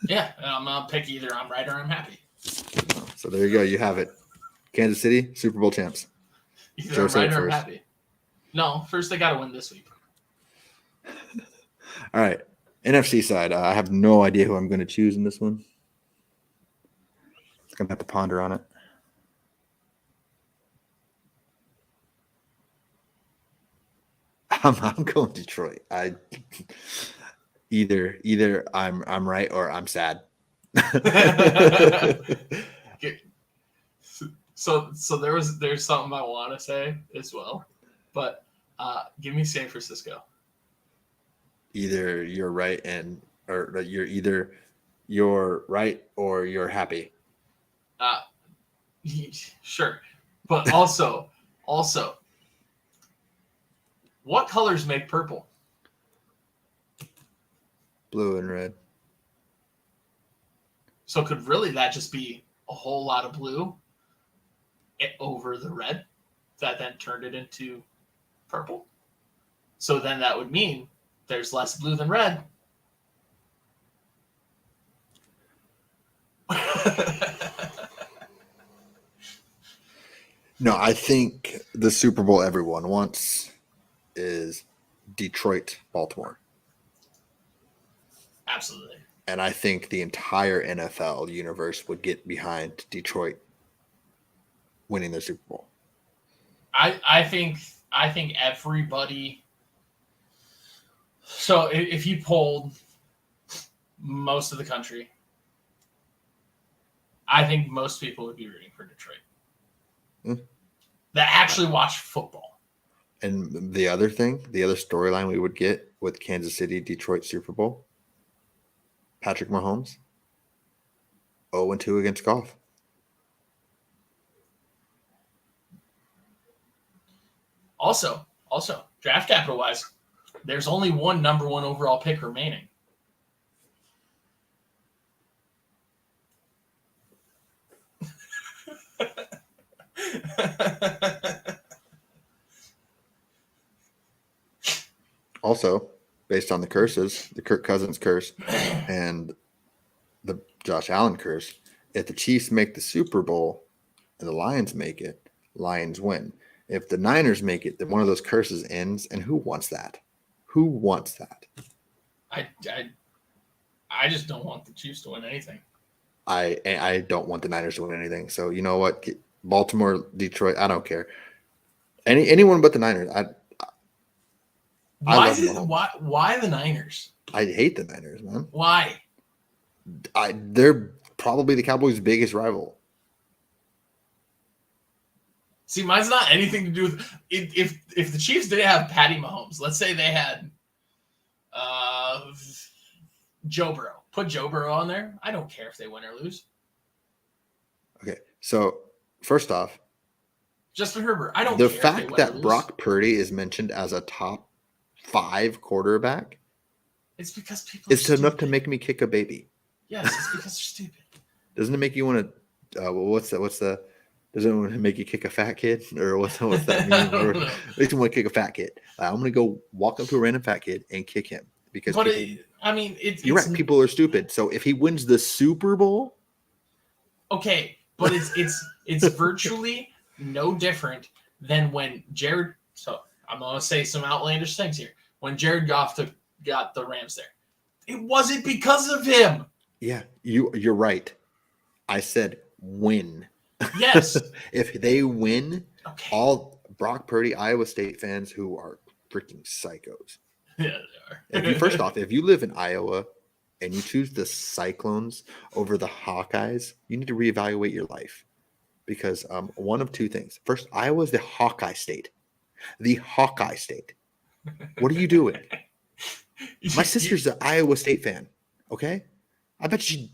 Yeah, I'm going to pick either I'm right or I'm happy. So there you go. You have it. Kansas City, Super Bowl champs. Either Joe I'm right or I'm happy. No, first they got to win this week. All right. NFC side, I have no idea who I'm going to choose in this one. I'm going to have to ponder on it. I'm going Detroit. Either I'm right or I'm sad. So there's something I want to say as well, but give me San Francisco. Either you're right or you're right or you're happy. Sure, but also, what colors make purple? Blue and red. So could really that just be a whole lot of blue over the red that then turned it into purple? So then that would mean there's less blue than red. No, I think the Super Bowl everyone wants is Detroit, Baltimore. Absolutely. And I think the entire NFL universe would get behind Detroit winning the Super Bowl. I think everybody. So if you polled most of the country, I think most people would be rooting for Detroit. That actually watch football. And the other storyline we would get with Kansas City, Detroit Super Bowl, Patrick Mahomes, 0-2 against golf. Also, draft capital wise, there's only one number one overall pick remaining. Also, based on the curses, the Kirk Cousins curse and the Josh Allen curse, if the Chiefs make the Super Bowl and the Lions make it, Lions win. If the Niners make it, then one of those curses ends, and who wants that? Who wants that? I just don't want the Chiefs to win anything. I don't want the Niners to win anything. So you know what? Baltimore, Detroit, I don't care. Anyone but the Niners. Why the Niners? I hate the Niners, man. Why? They're probably the Cowboys' biggest rival. See, mine's not anything to do with if the Chiefs didn't have Patty Mahomes. Let's say they had Joe Burrow. Put Joe Burrow on there. I don't care if they win or lose. Okay, so first off, Justin Herbert. I don't. The care fact if they win that or lose. Brock Purdy is mentioned as a top 5 quarterback. It's because people. It's enough to make me kick a baby. Yes, it's because they're stupid. Doesn't it make you want to? What's the? Doesn't it want to make you kick a fat kid, or what's that mean? Makes you want to kick a fat kid. I'm gonna go walk up to a random fat kid and kick him because. But it's you're right. People are stupid. So if he wins the Super Bowl, okay, but it's virtually no different than when Jared. So I'm gonna say some outlandish things here. When Jared Goff got the Rams there, it wasn't because of him. Yeah, you're right. I said win. Yes. If they win, okay. All Brock Purdy, Iowa State fans who are freaking psychos. Yeah, they are. First off, if you live in Iowa and you choose the Cyclones over the Hawkeyes, you need to reevaluate your life. because one of two things. First, Iowa's the Hawkeye State. The Hawkeye State. What are you doing? My sister's an Iowa State fan. Okay, I bet she.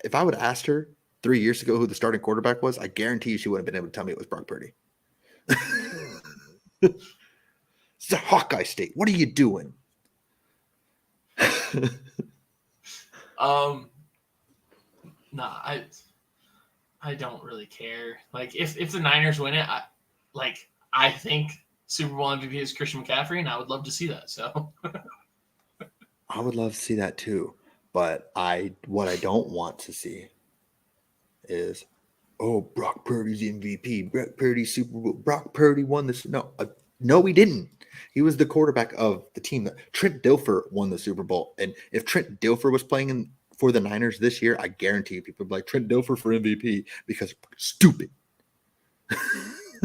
If I would have asked her 3 years ago who the starting quarterback was, I guarantee you she wouldn't have been able to tell me it was Brock Purdy. It's a Hawkeye State. What are you doing? Nah, I don't really care. Like if the Niners win it, I think Super Bowl MVP is Christian McCaffrey, and I would love to see that. So I would love to see that too, but what I don't want to see is, oh, Brock Purdy's MVP. Brock Purdy Super Bowl. Brock Purdy won this. No, he didn't. He was the quarterback of the team. Trent Dilfer won the Super Bowl, and if Trent Dilfer was playing for the Niners this year, I guarantee you people would be like Trent Dilfer for MVP because stupid.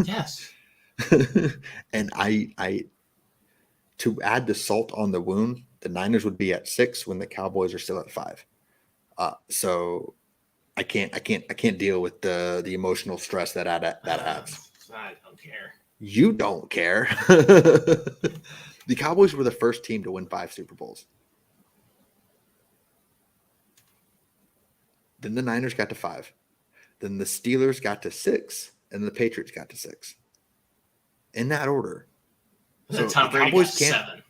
yes. And I to add the salt on the wound, the Niners would be at 6 when the Cowboys are still at 5. So I can't deal with the emotional stress that adds. I don't care. You don't care. The Cowboys were the first team to win 5 Super Bowls. Then the Niners got to 5. Then the Steelers got to 6, and the Patriots got to 6. In that order. So Tom Brady got 7.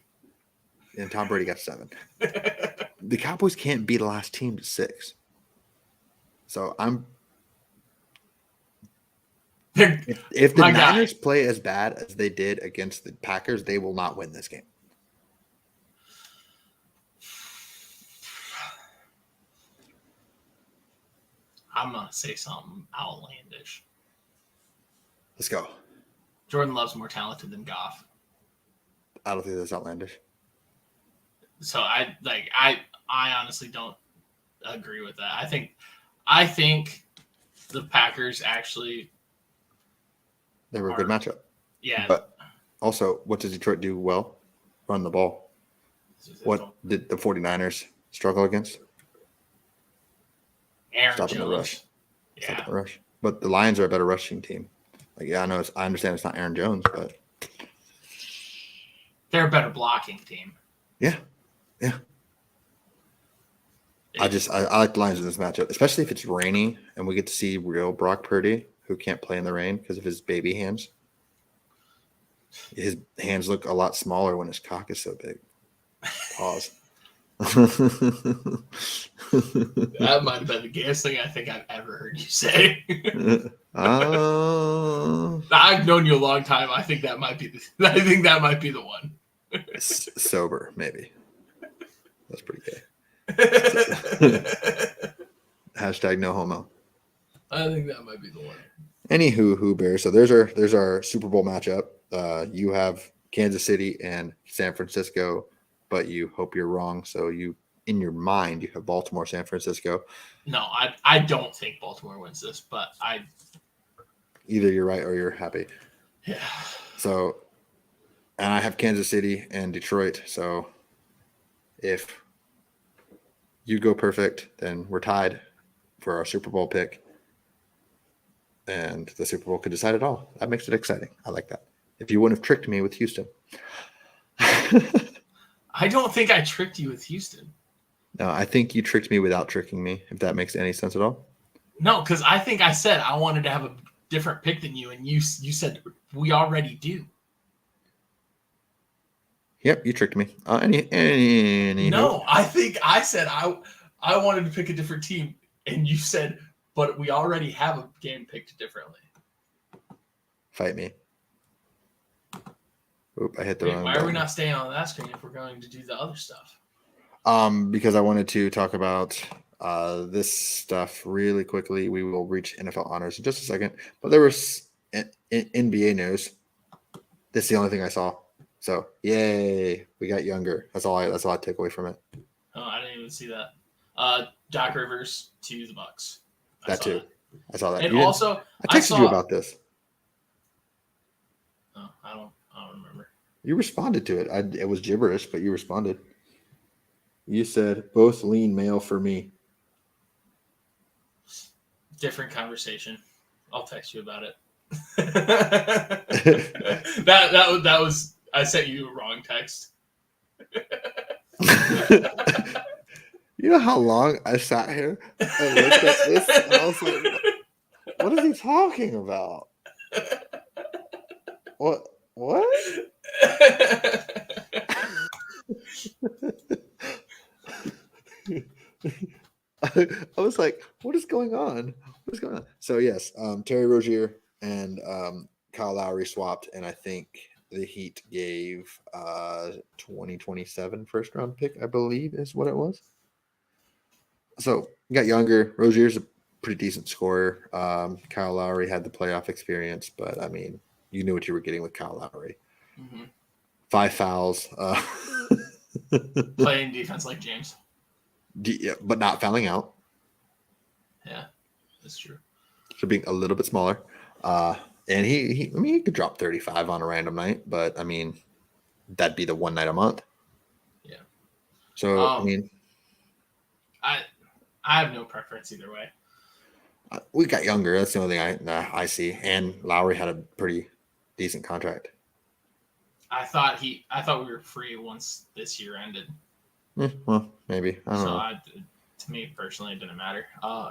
And Tom Brady got 7. The Cowboys can't be the last team to 6. So if the Niners play as bad as they did against the Packers, they will not win this game. I'm going to say something outlandish. Let's go. Jordan Love's more talented than Goff. I don't think that's outlandish. So I honestly don't agree with that. I think the Packers actually they were a good matchup. Yeah. But also, what does Detroit do well? Run the ball. What did the 49ers struggle against? Stopping the rush. Yeah. Stopping the rush. But the Lions are a better rushing team. Like, yeah, I understand it's not Aaron Jones, but they're a better blocking team. Yeah. I like the Lions in this matchup, especially if it's rainy and we get to see real Brock Purdy, who can't play in the rain because of his baby hands. His hands look a lot smaller when his cock is so big. Pause. That might have been the gayest thing I think I've ever heard you say. I've known you a long time. I think that might be the one. Sober, maybe. That's pretty gay. Hashtag no homo. I think that might be the one. Anywho, Who Bears. So there's our Super Bowl matchup. You have Kansas City and San Francisco, but you hope you're wrong. So in your mind, you have Baltimore, San Francisco. No, I don't think Baltimore wins this, but either you're right or you're happy. Yeah. So, and I have Kansas City and Detroit. So if you go perfect, then we're tied for our Super Bowl pick. And the Super Bowl could decide it all. That makes it exciting. I like that. If you wouldn't have tricked me with Houston. I don't think I tricked you with Houston. No, I think you tricked me without tricking me, if that makes any sense at all. No, because I think I said I wanted to have a different pick than you, and you said we already do. Yep, you tricked me. No, I think I said I wanted to pick a different team, and you said, but we already have a game picked differently. Fight me. Oop, I hit the wrong Why button. are we not staying on that screen if we're going to do the other stuff? Because I wanted to talk about this stuff really quickly. We will reach NFL honors in just a second. But there was NBA news. This is the only thing I saw. So yay, we got younger. That's all I take away from it. Oh, I didn't even see that. Doc Rivers to the Bucks. I saw that. And also, I texted you about this. Oh, I don't remember. You responded to it. It was gibberish, but you responded. You said both lean male for me. Different conversation. I'll text you about it. that was I sent you a wrong text. You know how long I sat here and looked at this, and I was like, "What is he talking about? What? What?" I was like, "What is going on? What is going on?" So yes, Terry Rozier and Kyle Lowry swapped, and I think the Heat gave 2027 first round pick, I believe, is what it was. So got younger. Rozier's a pretty decent scorer. Kyle Lowry had the playoff experience, but I mean, you knew what you were getting with Kyle Lowry. Mm-hmm. 5 fouls. Playing defense like James. Yeah, but not fouling out. Yeah, that's true. So being a little bit smaller. And he I mean, he could drop 35 on a random night, but I mean, that'd be the one night a month. Yeah. So, I mean, I have no preference either way. we got younger. That's the only thing I see. And Lowry had a pretty decent contract. I thought we were free once this year ended. Well, maybe. I don't know. To me personally, it didn't matter.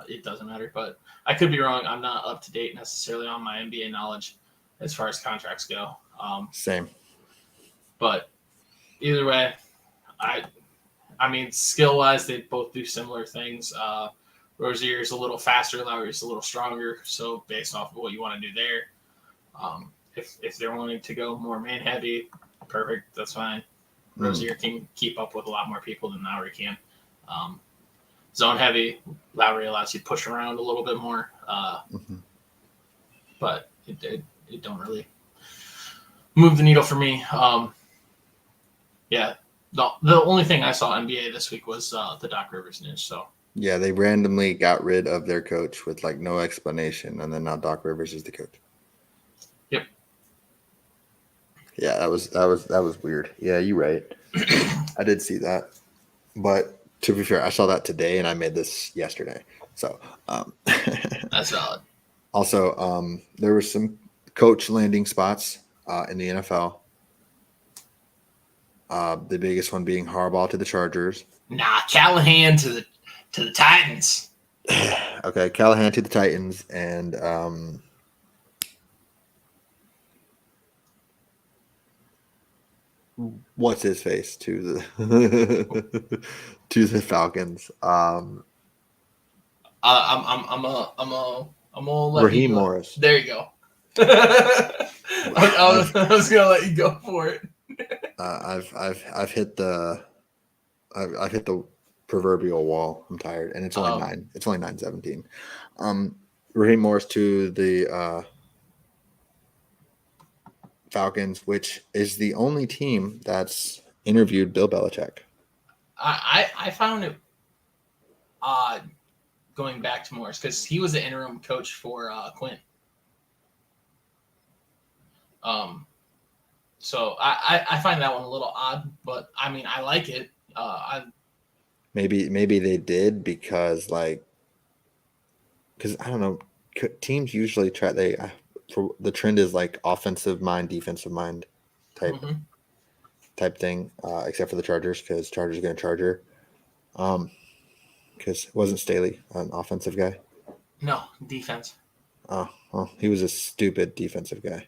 It doesn't matter, but I could be wrong. I'm not up to date necessarily on my NBA knowledge as far as contracts go. Same. But either way, I mean, skill wise, they both do similar things. Rozier is a little faster, Lowry is a little stronger. So based off of what you want to do there, if they're wanting to go more man heavy, perfect. That's fine. Rozier can keep up with a lot more people than Lowry can. Zone heavy, Lowry allows you to push around a little bit more, but it don't really move the needle for me. Yeah, the only thing I saw NBA this week was the Doc Rivers news. So yeah, they randomly got rid of their coach with like no explanation, and then now Doc Rivers is the coach. Yep. Yeah, that was weird. Yeah, you're right. I did see that, but to be fair, I saw that today, and I made this yesterday. So that's valid. Also, there were some coach landing spots in the NFL. The biggest one being Harbaugh to the Chargers. Nah, Callahan to the Titans. Okay, Callahan to the Titans, and what's his face to the to the Falcons. I'm gonna let Raheem you, Morris. There you go. I was gonna let you go for it. I've hit the proverbial wall. I'm tired, and it's only 9. It's only 9:17. Raheem Morris to the Falcons, which is the only team that's interviewed Bill Belichick. I found it odd going back to Morris because he was the interim coach for Quinn. So I find that one a little odd, but I mean I like it. Maybe they did because I don't know, teams usually try the trend is like offensive mind, defensive mind type thing, except for the Chargers because Chargers are going to Charger. Because wasn't Staley an offensive guy? No, defense. Oh, well, he was a stupid defensive guy.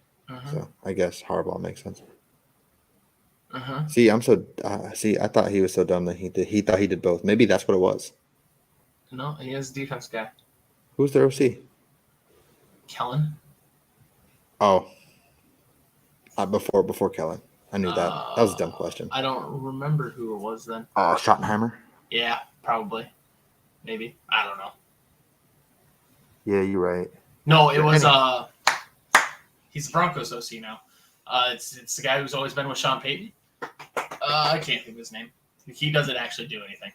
So I guess Harbaugh makes sense. See, I thought he was so dumb that he thought he did both. Maybe that's what it was. No, he is a defense guy. Who's their OC? Kellen. Oh, before Kellen. I knew that. That was a dumb question. I don't remember who it was then. Schottenheimer? Yeah, probably. Maybe. I don't know. Yeah, you're right. No, it was he's the Broncos OC now. It's the guy who's always been with Sean Payton. I can't think of his name. He doesn't actually do anything.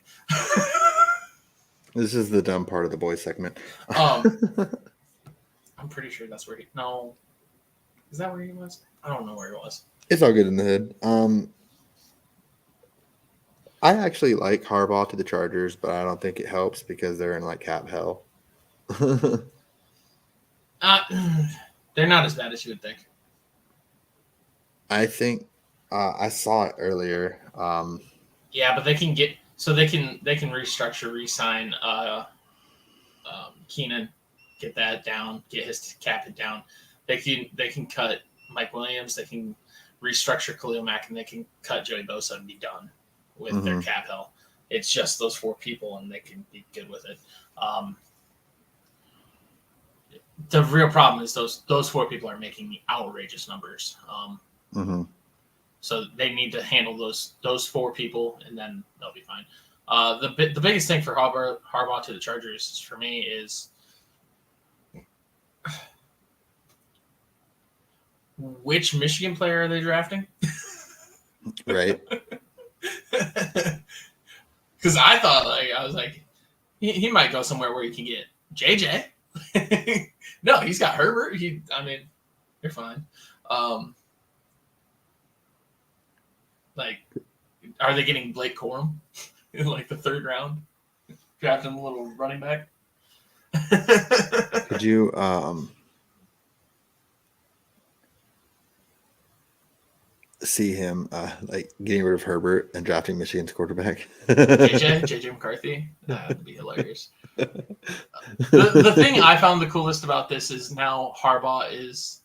This is the dumb part of the boys segment. I'm pretty sure that's where no. Is that where he was? I don't know where he was. It's all good in the hood. I actually like Harbaugh to the Chargers, but I don't think it helps because they're in like cap hell. They're not as bad as you would think. I think I saw it earlier. Yeah, but they can restructure, re-sign Keenan, get that down, get his cap hit down. They can cut Mike Williams. They can restructure Khalil Mack, and they can cut Joey Bosa and be done with their cap hell. It's just those 4 people, and they can be good with it. The real problem is those 4 people are making outrageous numbers. So they need to handle those 4 people, and then they'll be fine. The biggest thing for Harbaugh to the Chargers for me is which Michigan player are they drafting? Right. Because I was like, he might go somewhere where he can get JJ. No, he's got Herbert. They're fine. Are they getting Blake Corum in the 3rd round? Drafting a little running back. Could you see him getting rid of Herbert and drafting Michigan's quarterback? JJ McCarthy? That would be hilarious. The thing I found the coolest about this is now Harbaugh is,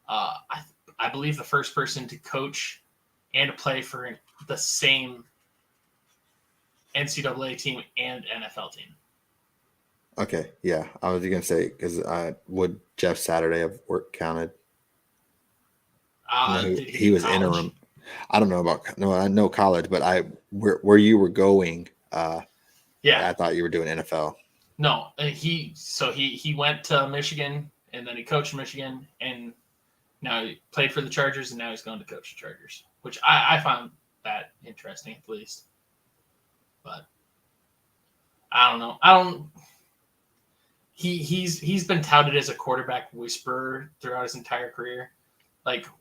I believe, the first person to coach and to play for the same NCAA team and NFL team. Okay, yeah. I was going to say, because would Jeff Saturday have work counted? He was college? Interim. I don't know I know college, but where you were going, yeah, I thought you were doing NFL. No, he went to Michigan, and then he coached Michigan, and now he played for the Chargers, and now he's going to coach the Chargers, which I found that interesting at least. But I don't know. He's been touted as a quarterback whisperer throughout his entire career.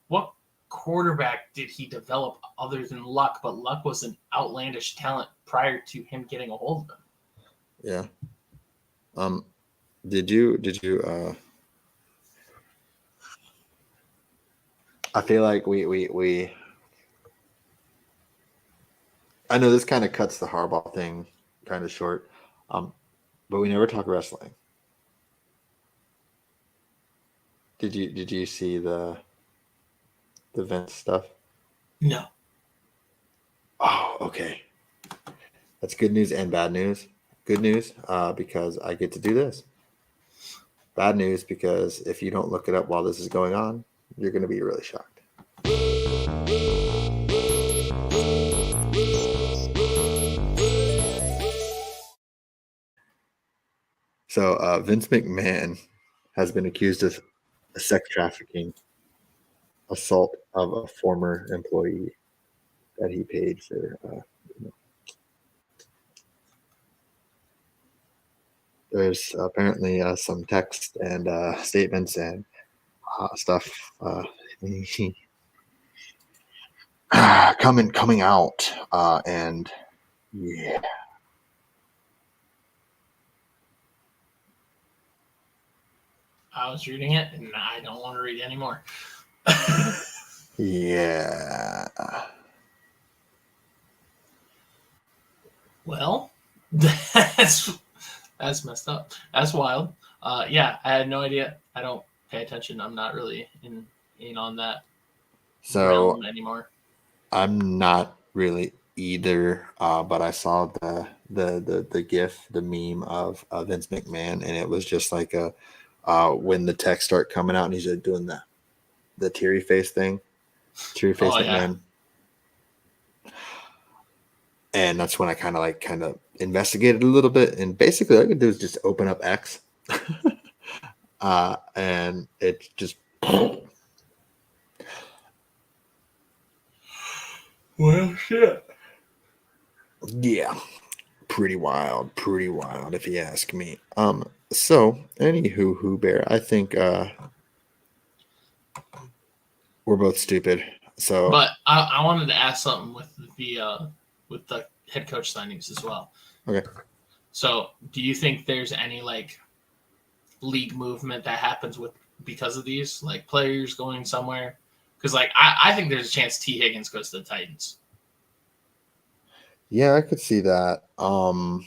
What quarterback did he develop other than Luck? But Luck was an outlandish talent prior to him getting a hold of him. Yeah. Did you I feel like we I know this kind of cuts the Harbaugh thing kind of short, but we never talk wrestling. Did you see the Vince stuff? No. Oh, okay. That's good news and bad news. Good news because I get to do this. Bad news because if you don't look it up while this is going on, you're going to be really shocked. So Vince McMahon has been accused of sex trafficking, assault of a former employee that he paid for. There's apparently some text and statements and stuff coming out, and yeah. I was reading it, and I don't want to read anymore. Yeah. Well, that's messed up. That's wild. Yeah, I had no idea. I don't pay attention. I'm not really in on that realm anymore. I'm not really either, but I saw the GIF, the meme of Vince McMahon, and it was just like when the texts start coming out, and he's like doing the teary face thing, teary face McMahon. Yeah. And that's when I kind of investigated a little bit, and basically all I could do is just open up X, and it just. Well, shit. Yeah, pretty wild if you ask me. So anywho, Who Bear, I think we're both stupid. So, but I wanted to ask something with the head coach signings as well. Okay. So, do you think there's any league movement that happens because of these, like players going somewhere. Because like I think there's a chance T. Higgins goes to the Titans. Yeah, I could see that. I'm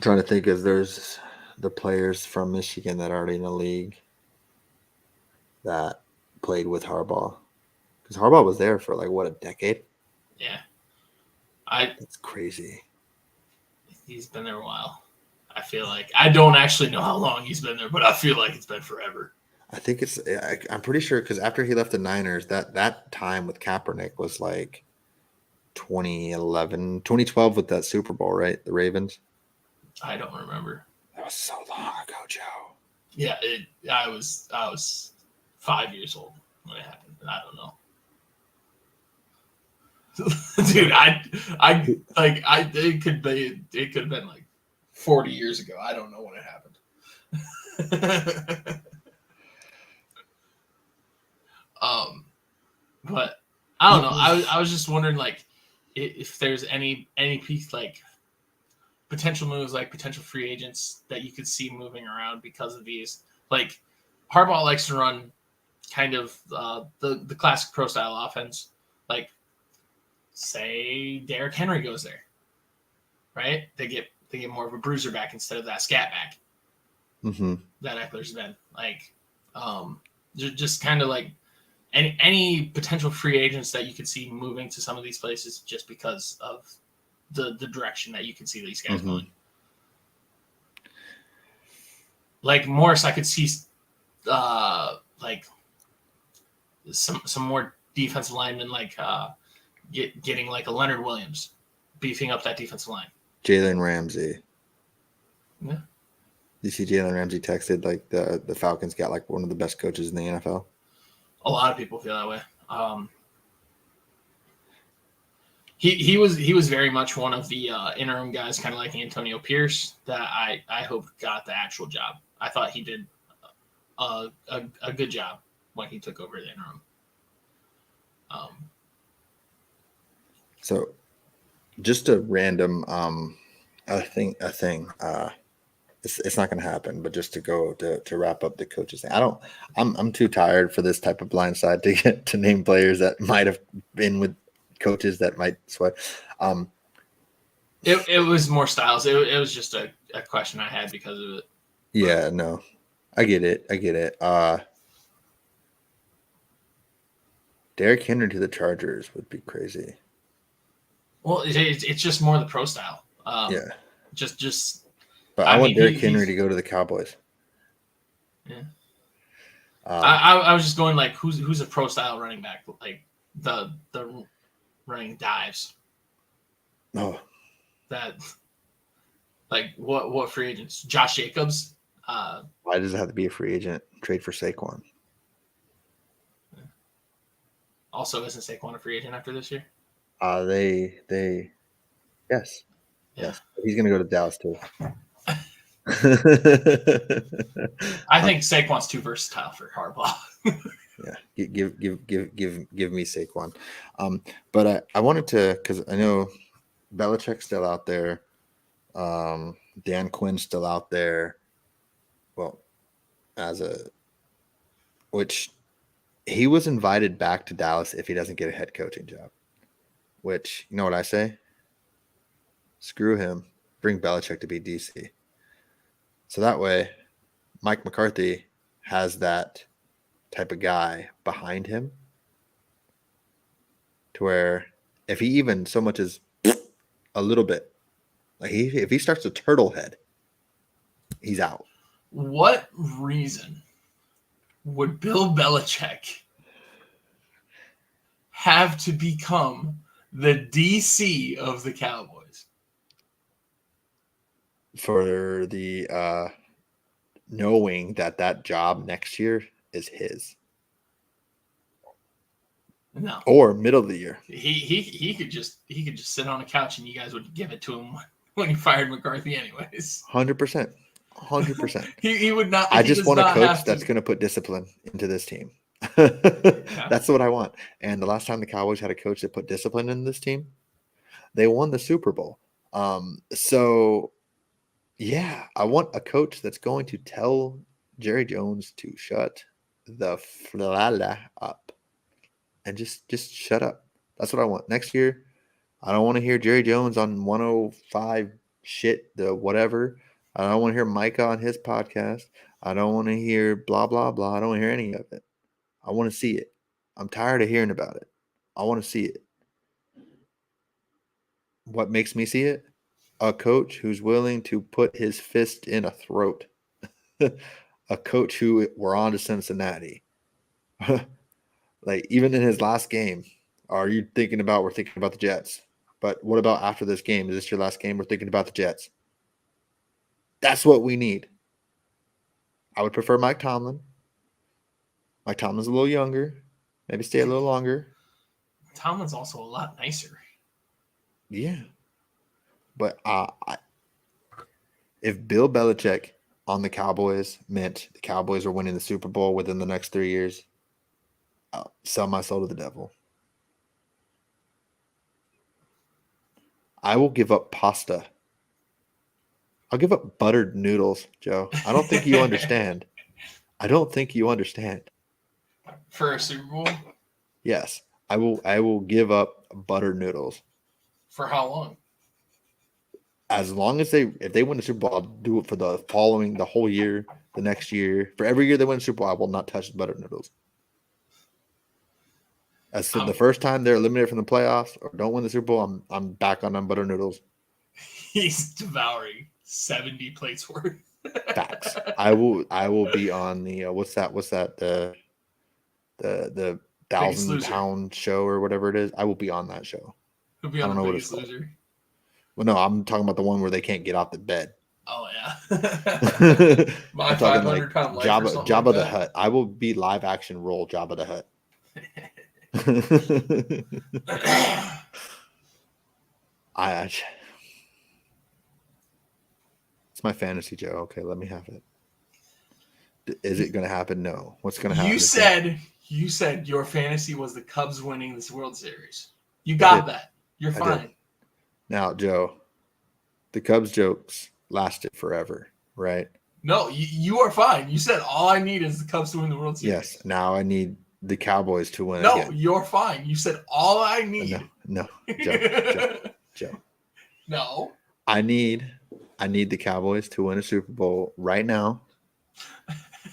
trying to think if there's the players from Michigan that are already in the league that played with Harbaugh. Because Harbaugh was there for like, what, a decade? Yeah, That's crazy. he's been there a while. I feel like I don't actually know how long he's been there, but I feel like it's been forever. I think I'm pretty sure because after he left the Niners, that time with Kaepernick was like 2011, 2012 with that Super Bowl, right? The Ravens. I don't remember. That was so long ago, Joe. Yeah, I was 5 years old when it happened. I don't know. Dude, it could have been like 40 years ago. I don't know when it happened. But I don't know. I was just wondering like if there's any piece like potential moves, like potential free agents that you could see moving around because of these. Like Harbaugh likes to run kind of the classic pro style offense. Like say Derrick Henry goes there, right? They get more of a bruiser back instead of that scat back that Eckler's been. Like just kind of like any potential free agents that you could see moving to some of these places just because of the direction that you can see these guys going. Like Morris, I could see like some more defensive linemen like getting like a Leonard Williams, beefing up that defensive line. Jalen Ramsey. Yeah. You see Jalen Ramsey texted like the Falcons got like one of the best coaches in the NFL. A lot of people feel that way. He was very much one of the interim guys, kind of like Antonio Pierce, that I hope got the actual job. I thought he did a good job when he took over the interim. So, just a random a thing. It's not going to happen, but just to go to wrap up the coaches thing. I'm too tired for this type of blindside to get to name players that might have been with coaches that might sweat. It was more styles. It was just a question I had because of it. Yeah, no, I get it. Derrick Henry to the Chargers would be crazy. Well, it's just more the pro style. Yeah. Just. But I want Derrick Henry to go to the Cowboys. Yeah. I was just going like who's a pro style running back, like the running dives. Oh. That like what free agents? Josh Jacobs. Why does it have to be a free agent? Trade for Saquon. Also, isn't Saquon a free agent after this year? Yes. Yeah. Yes. He's gonna go to Dallas too. I think Saquon's too versatile for Harbaugh. Yeah, give me Saquon. But I wanted to, because I know Belichick's still out there, Dan Quinn's still out there. Well, which he was invited back to Dallas if he doesn't get a head coaching job. Which, you know what I say? Screw him. Bring Belichick to be DC. So that way, Mike McCarthy has that type of guy behind him to where if he even so much as a little bit, like if he starts to turtle head, he's out. What reason would Bill Belichick have to become the DC of the Cowboys? For the knowing that job next year is his. No. Or middle of the year. He could just sit on a couch and you guys would give it to him when he fired McCarthy anyways. 100%. He would not. I just want a coach that's going to put discipline into this team. That's what I want. And the last time the Cowboys had a coach that put discipline in this team, they won the Super Bowl. So Yeah, I want a coach that's going to tell Jerry Jones to shut the flala up and just shut up. That's what I want. Next year, I don't want to hear Jerry Jones on 105 shit, the whatever. I don't want to hear Micah on his podcast. I don't want to hear blah, blah, blah. I don't want to hear any of it. I want to see it. I'm tired of hearing about it. I want to see it. What makes me see it? A coach who's willing to put his fist in a throat. A coach who we're on to Cincinnati. Like, even in his last game, we're thinking about the Jets. But what about after this game? Is this your last game? We're thinking about the Jets. That's what we need. I would prefer Mike Tomlin. Mike Tomlin's a little younger. Maybe stay a little longer. Tomlin's also a lot nicer. Yeah. But if Bill Belichick on the Cowboys meant the Cowboys were winning the Super Bowl within the next 3 years, I'll sell my soul to the devil. I will give up pasta. I'll give up buttered noodles, Joe. I don't think you understand. I don't think you understand. For a Super Bowl? Yes. I will give up buttered noodles. For how long? As long as if they win the Super Bowl, I'll do it for the whole year, the next year. For every year they win the Super Bowl, I will not touch the buttered noodles. As the first time they're eliminated from the playoffs or don't win the Super Bowl, I'm back on them buttered noodles. He's devouring 70 plates worth. Facts. I will be on the what's that the 1,000-pound show or whatever it is. I will be on that show. He'll be on the Biggest Loser. Well, no, I'm talking about the one where they can't get off the bed. Oh yeah. My 500-pound life. Jabba the Hutt. I will be live action role Jabba the Hutt. It's my fantasy, Joe. Okay, let me have it. Is it going to happen? No. What's going to happen? You said your fantasy was the Cubs winning this World Series. You got that. You're fine. Now, Joe, the Cubs jokes lasted forever, right? No, you are fine. You said all I need is the Cubs to win the World Series. Yes. Now I need the Cowboys to win. No, again. You're fine. You said all I need. No, Joe. No. I need the Cowboys to win a Super Bowl right now,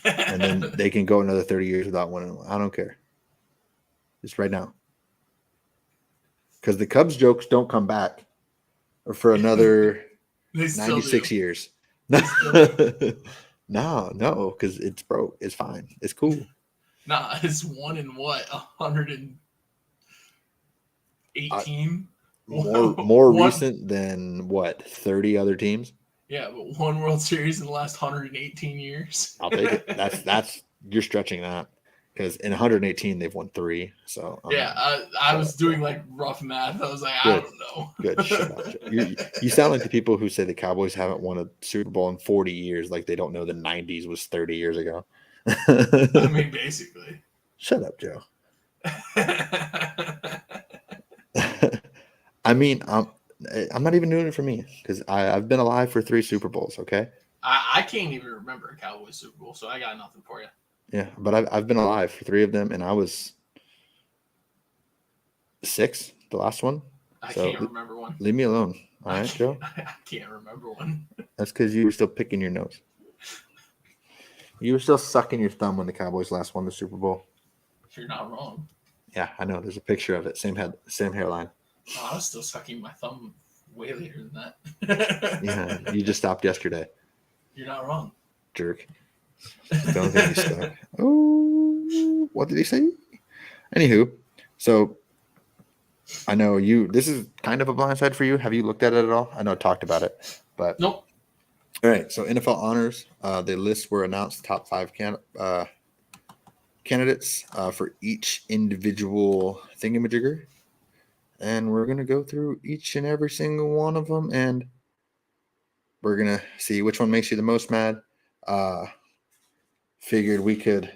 and then they can go another 30 years without winning one. I don't care. Just right now. Because the Cubs jokes don't come back for another 96 years. No, because it's broke. It's fine. It's cool. Nah, it's 118? More recent than what? 30 other teams? Yeah, but one World Series in the last 118 years. I'll take it. That's you're stretching that. Because in 118 they've won 3. So I was doing like rough math. I was like, good. I don't know. Good. Shut up. You sound like the people who say the Cowboys haven't won a Super Bowl in 40 years, like they don't know the 90s was 30 years ago. I mean, basically. Shut up, Joe. I mean, I'm not even doing it for me because I've been alive for 3 Super Bowls. Okay. I can't even remember a Cowboys Super Bowl, so I got nothing for you. Yeah, but I've been alive for 3 of them, and I was 6, the last one. I can't remember one. Leave me alone. All right, Joe? I can't remember one. That's because you were still picking your nose. You were still sucking your thumb when the Cowboys last won the Super Bowl. You're not wrong. Yeah, I know. There's a picture of it. Same hairline. Oh, I was still sucking my thumb way later than that. Yeah, you just stopped yesterday. You're not wrong. Jerk. Don't get me stuck. Oh, what did he say? Anywho, so I know this is kind of a blindside for you. Have you looked at it at all? I know I talked about it, but nope. All right, so NFL honors. The lists were announced. Top 5 candidates for each individual thingamajigger, and we're gonna go through each and every single one of them, and we're gonna see which one makes you the most mad. Figured we could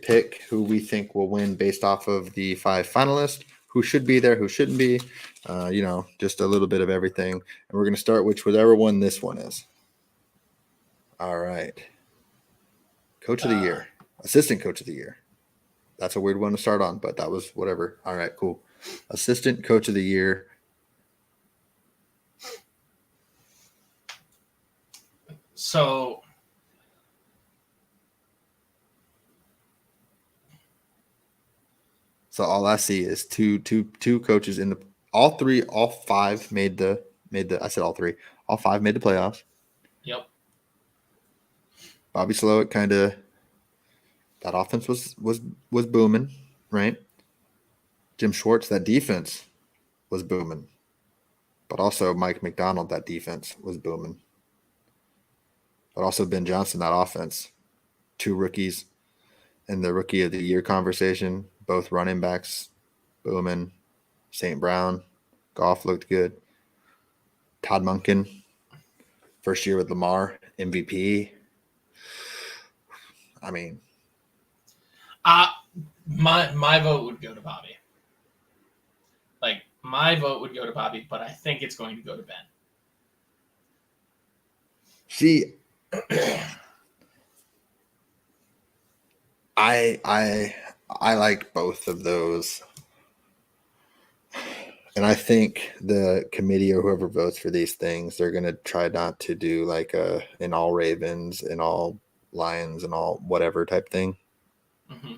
pick who we think will win based off of the 5 finalists, who should be there, who shouldn't be, just a little bit of everything. And we're going to start whichever one this one is. All right. Coach of the year. Assistant coach of the year. That's a weird one to start on, but that was whatever. All right, cool. Assistant coach of the year. So all I see is two coaches in the all five made the I said all three. All five made the playoffs. Yep. Bobby Slowick kind of that offense was booming, right? Jim Schwartz, that defense was booming. But also Mike McDonald, that defense was booming. But also Ben Johnson, that offense. Two rookies in the rookie of the year conversation, both running backs booming. St. Brown, Goff looked good. Todd Monken, first year with Lamar, MVP. I mean, my vote would go to Bobby. Like, my vote would go to Bobby, but I think it's going to go to Ben. see, I like both of those. And I think the committee or whoever votes for these things, they're going to try not to do like an all Ravens and all Lions and all whatever type thing. Mm-hmm.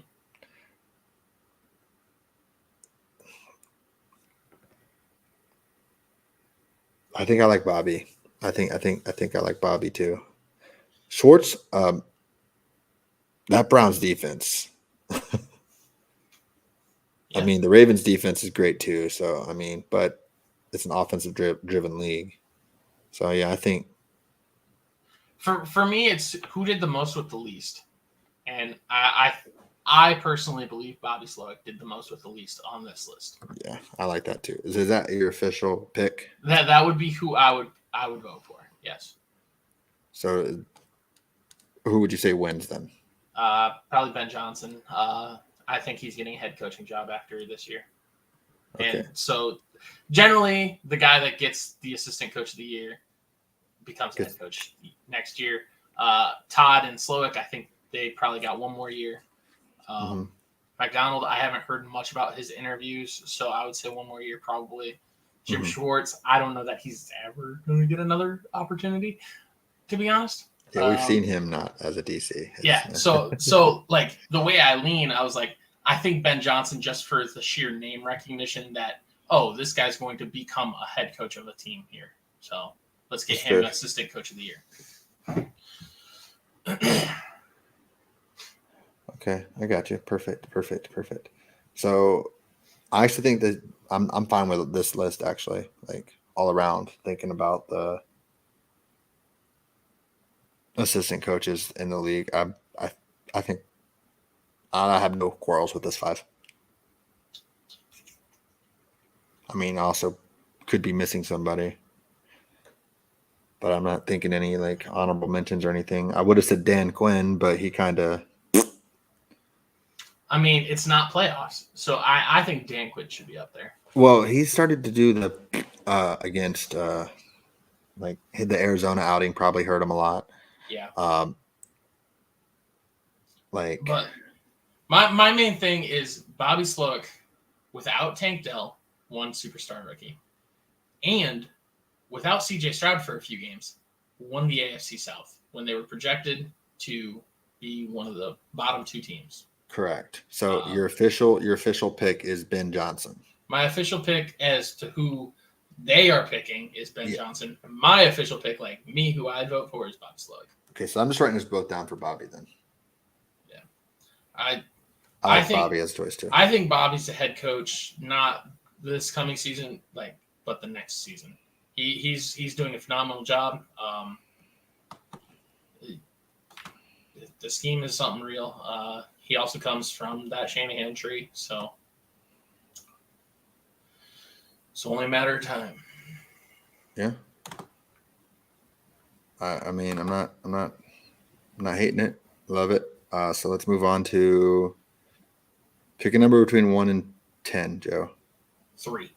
I think I like Bobby. I think I like Bobby too. Schwartz, that Browns defense. Yeah. I mean, the Ravens defense is great too. So I mean, but it's an offensive driven league. So yeah, I think For me, it's who did the most with the least, and I personally believe Bobby Slowick did the most with the least on this list. yeah, I like that too. Is that your official pick? That would be who I would vote for. Yes. So who would you say wins then? Probably Ben Johnson. I think he's getting a head coaching job after this year. Okay. And so generally the guy that gets the assistant coach of the year becomes head coach next year. Todd and Slowick, I think they probably got one more year. McDonald, I haven't heard much about his interviews, so I would say one more year probably. Jim Schwartz, I don't know that he's ever going to get another opportunity, to be honest. Yeah, we've seen him not as a DC. Yeah, so like the way I lean, I was like, I think Ben Johnson just for the sheer name recognition that, oh, this guy's going to become a head coach of a team here. So let's get him assistant coach of the year. Okay, I got you. Perfect. So I actually think that I'm fine with this list actually, like all around, thinking about the assistant coaches in the league. I think I have no quarrels with this 5. I mean, I also could be missing somebody, but I'm not thinking any like honorable mentions or anything. I would have said Dan Quinn, but he kind of. I mean, it's not playoffs, so I think Dan Quinn should be up there. Well, he started to do the against like the Arizona outing probably hurt him a lot. Yeah. But my main thing is Bobby Slowick without Tank Dell, one superstar rookie, and without CJ Stroud for a few games, won the AFC South when they were projected to be one of the bottom 2 teams. Correct. So your official pick is Ben Johnson. My official pick as to who they are picking is Ben Johnson. My official pick, like me, who I vote for, is Bobby Slowick. Okay, so I'm just writing this both down for Bobby then. Yeah, I think Bobby as choice too. I think Bobby's the head coach, not this coming season, but the next season. He's doing a phenomenal job. The scheme is something real. He also comes from that Shanahan tree, so it's only a matter of time. Yeah. I mean, I'm not hating it. Love it. So let's move on to pick a number between 1 and 10, Joe. 3.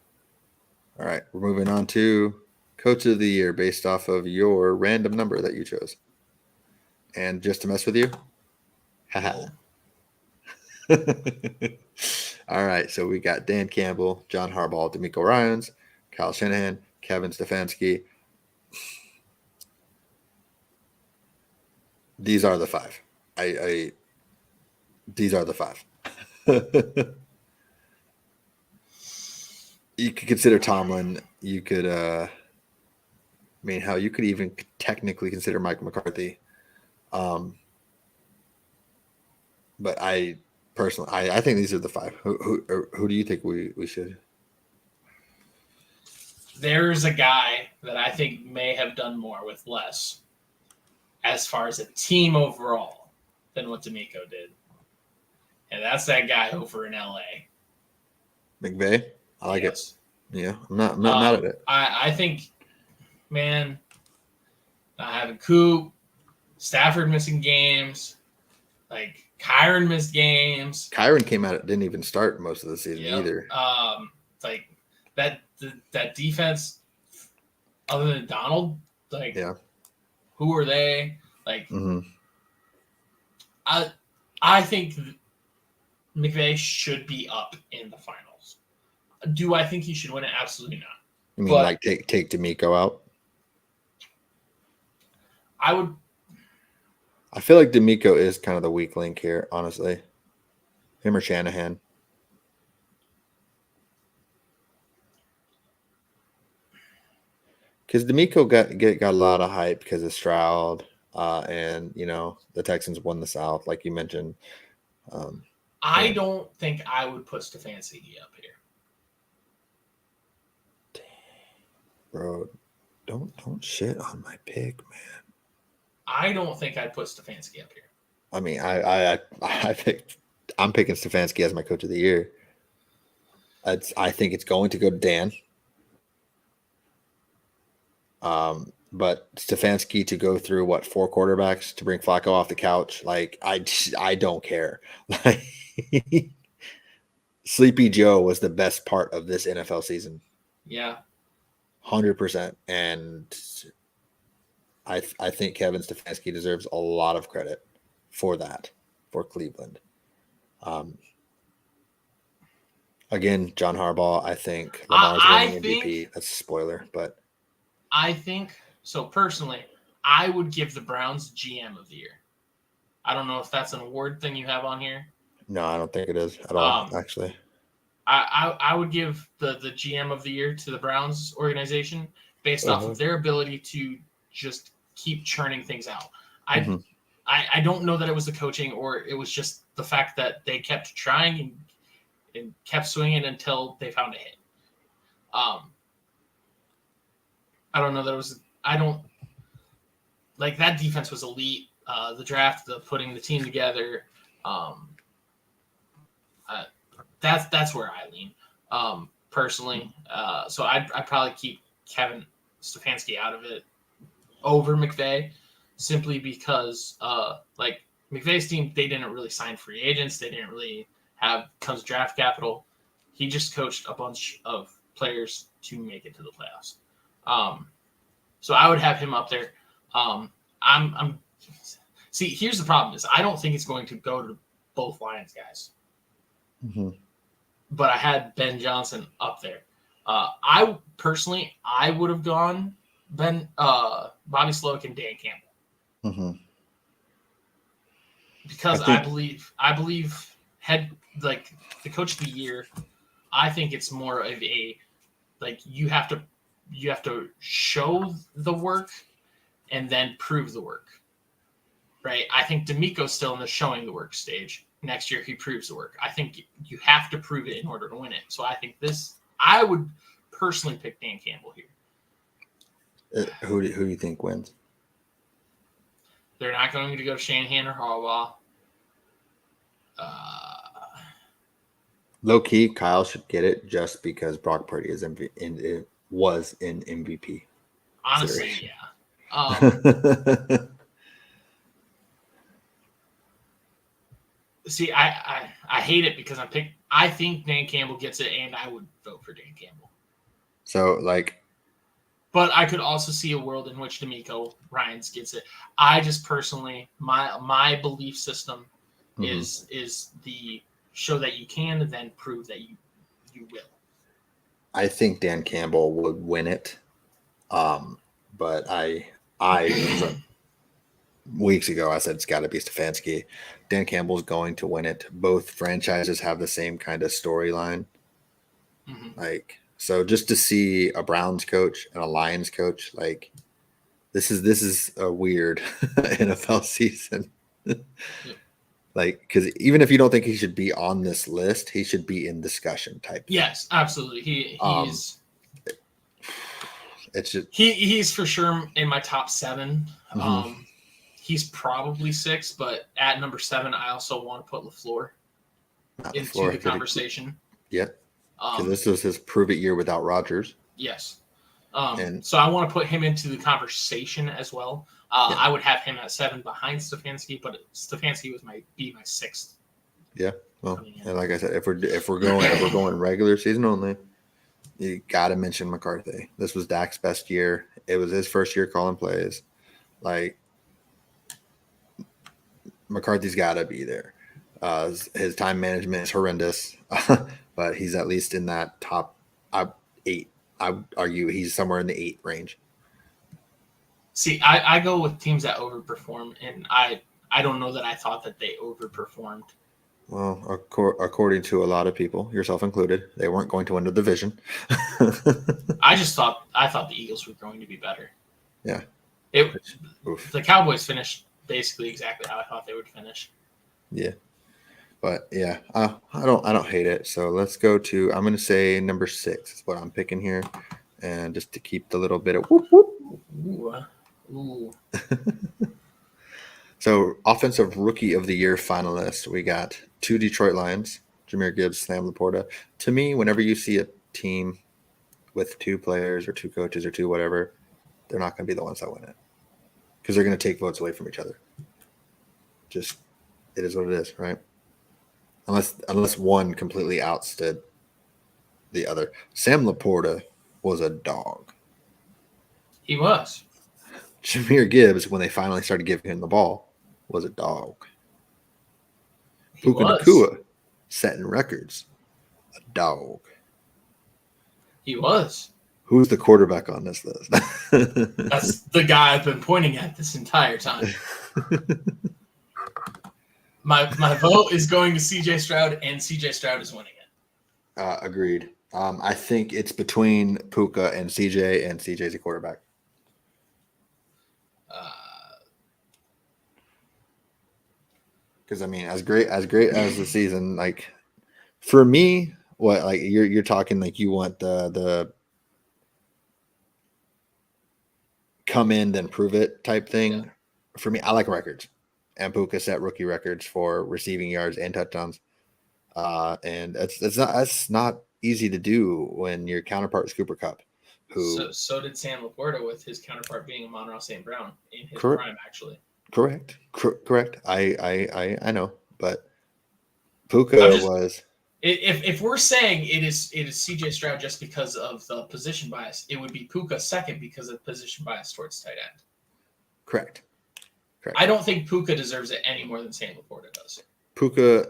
All right, we're moving on to Coach of the Year based off of your random number that you chose. And just to mess with you? Haha. All right, so we got Dan Campbell, John Harbaugh, D'Amico Ryans, Kyle Shanahan, Kevin Stefanski. These are the five. These are the five. You could consider Tomlin. You could, hell, you could even technically consider Mike McCarthy. But I personally, I think these are the five. Who do you think we should? There's a guy that I think may have done more with less as far as a team overall than what D'Amico did. And that's that guy over in LA. McVay? I like it. Yeah, I'm not mad at it. I think, man, not having Coop, Stafford missing games, like Kyron missed games. Kyron came out, didn't even start most of the season either. Like that defense, other than Donald, like who are they? Like I think McVay should be up in the finals. Do I think he should win it? Absolutely not. You mean like take D'Amico out? I would. I feel like D'Amico is kind of the weak link here, honestly. Him or Shanahan. Because D'Amico got a lot of hype because of Stroud, and the Texans won the South, like you mentioned. I don't think I would put Stefanski up here. Dang. Bro, don't shit on my pick, man. I don't think I'd put Stefanski up here. I mean, I'm picking Stefanski as my coach of the year. I think it's going to go to Dan. But Stefanski to go through 4 quarterbacks to bring Flacco off the couch, like I don't care. Like Sleepy Joe was the best part of this NFL season. Yeah, 100%. And I think Kevin Stefanski deserves a lot of credit for that for Cleveland. Again, John Harbaugh. I think Lamar's winning MVP. That's a spoiler, but I think so. Personally, I would give the Browns GM of the year. I don't know if that's an award thing you have on here. No, I don't think it is at all. Actually, I would give the GM of the year to the Browns organization based off of their ability to just keep churning things out. I don't know that it was the coaching or it was just the fact that they kept trying and kept swinging until they found a hit. I don't know that it was. I don't like that defense was elite. The draft, the putting the team together. That's where I lean personally. So I'd probably keep Kevin Stefanski out of it over McVay, simply because like McVay's team, they didn't really sign free agents. They didn't really have tons of draft capital. He just coached a bunch of players to make it to the playoffs. So I would have him up there. See, here's the problem is I don't think it's going to go to both Lions guys. But I had Ben Johnson up there. I would have gone Bobby Slowick and Dan Campbell. Because I believe the coach of the year, I think it's more of a you have to show the work and then prove the work. Right? I think D'Amico's still in the showing the work stage. Next year he proves the work. I think you have to prove it in order to win it. So I think I would personally pick Dan Campbell here. Who do you think wins? They're not going to go Shanahan or Harbaugh. Low key, Kyle should get it just because Brock Purdy was in MVP. Honestly, yeah. See, I hate it because I think Dan Campbell gets it, and I would vote for Dan Campbell. So, But I could also see a world in which D'Amico Ryans gets it. I just personally, my belief system is the show that you can, and then prove that you will. I think Dan Campbell would win it. But weeks ago, I said it's got to be Stefanski. Dan Campbell's going to win it. Both franchises have the same kind of storyline. So just to see a Browns coach and a Lions coach, like this is a weird NFL season. Like, because even if you don't think he should be on this list, he should be in discussion type. Yes, absolutely. He's it's just he's for sure in my top 7. He's probably 6, but at number 7, I also want to put LaFleur into the conversation. Yeah, because this was his prove it year without Rodgers. Yes. So I want to put him into the conversation as well. I would have him at 7 behind Stefanski, but Stefanski was my 6th. Yeah, well, and like I said, if we're going regular season only, you got to mention McCarthy. This was Dak's best year. It was his first year calling plays. Like McCarthy's got to be there. His time management is horrendous, but he's at least in that top 8. I would argue he's somewhere in the 8 range. See, I go with teams that overperform, and I don't know that I thought that they overperformed. Well, according to a lot of people, yourself included, they weren't going to win the division. I thought the Eagles were going to be better. Yeah. The Cowboys finished basically exactly how I thought they would finish. Yeah. But yeah, I don't hate it. So let's go to, I'm going to say number 6 is what I'm picking here. And just to keep the little bit of whoop, whoop. Ooh. So offensive rookie of the year finalists, we got 2 Detroit Lions, Jahmyr Gibbs, Sam Laporta. To me, whenever you see a team with 2 players or 2 coaches or 2 whatever, they're not going to be the ones that win it. Because they're going to take votes away from each other. Just, it is what it is, right? Unless one completely outstood the other. Sam Laporta was a dog. He was. Jahmyr Gibbs, when they finally started giving him the ball, was a dog. Puka Nacua, setting records. A dog. He was. Who's the quarterback on this list? That's the guy I've been pointing at this entire time. My vote is going to C.J. Stroud, and C.J. Stroud is winning it. Agreed. I think it's between Puka and C.J., and C.J.'s a quarterback. Because I mean, as great as the season, like for me, what like you're talking like you want the come in then prove it type thing. Yeah. For me, I like records, and Puka set rookie records for receiving yards and touchdowns, and that's not easy to do when your counterpart is Cooper Kupp. So did Sam Laporta, with his counterpart being Amon-Ra St. Brown in his prime, actually. Correct. I know, but Puka was. If we're saying it is C.J. Stroud just because of the position bias, it would be Puka second because of position bias towards tight end. Correct. I don't think Puka deserves it any more than Sam Laporta does. Puka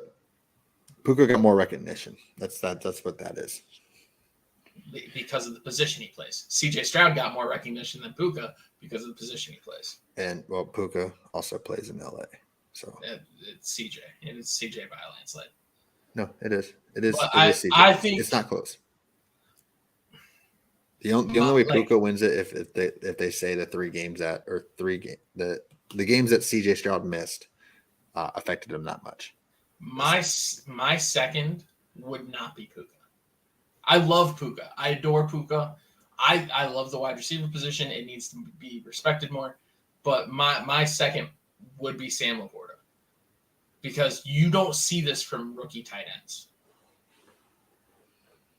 got more recognition. That's what that is. Because of the position he plays. C.J. Stroud got more recognition than Puka because of the position he plays. And, well, Puka also plays in L.A., so. It's C.J., and it's C.J. by a landslide. No, it is. It is CJ. I think it's not close. The only way Puka wins it if they say the 3 games the games that CJ Stroud missed affected him that much. My second would not be Puka. I love Puka. I adore Puka. I love the wide receiver position. It needs to be respected more. But my second would be Sam Laporta. Because you don't see this from rookie tight ends.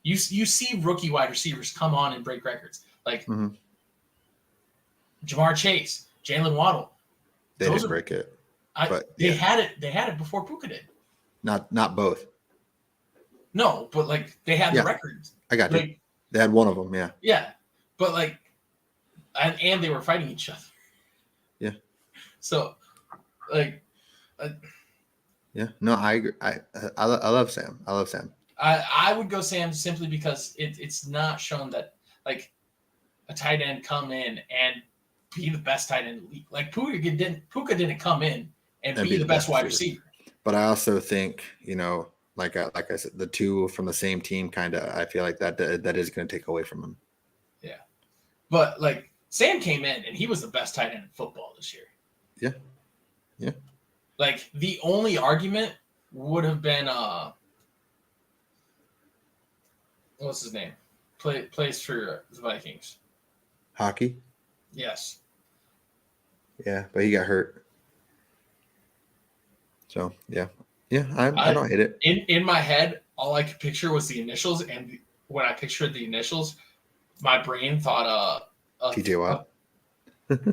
You see rookie wide receivers come on and break records. Like Jamar Chase, Jalen Waddle. They didn't break it. They had it before Puka did. Not both. No, but like they had the records. I got you. They had one of them, yeah. Yeah. But like and they were fighting each other. Yeah. So, like, Yeah. No, I agree. I love Sam. I love Sam. I would go Sam simply because it's not shown that like a tight end come in and be the best tight end in the league. Like Puka didn't come in and be the best wide receiver. But I also think, like I said, the two from the same team kind of, I feel like that is going to take away from him. Yeah. But like Sam came in and he was the best tight end in football this year. Yeah. Yeah. Like the only argument would have been what's his name? Plays for the Vikings. Hockey? Yes. Yeah, but he got hurt. So, yeah. Yeah, I don't hate it. In my head, all I could picture was the initials, and when I pictured the initials, my brain thought TJ Watt.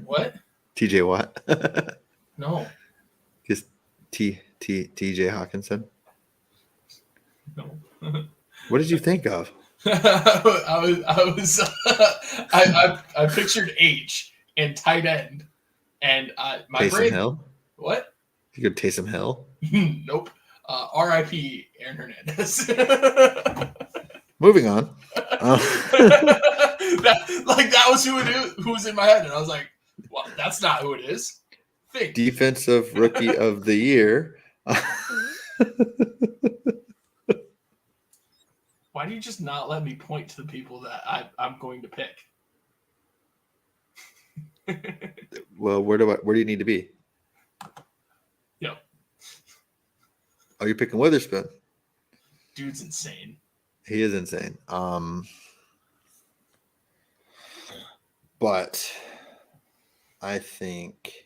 What? TJ Watt. No. Just TJ Hawkinson. No. What did you think of? I pictured H and tight end, and my Taysom brain. Hill? What? You could Taysom Hill? Nope. R.I.P. Aaron Hernandez. Moving on. That was who was in my head, and I was like, "Well, that's not who it is." Think. Defensive Rookie of the Year. Why do you just not let me point to the people that I'm going to pick? Well, where do you need to be? Yo. Oh, you're picking Witherspoon. Dude's insane. He is insane. But I think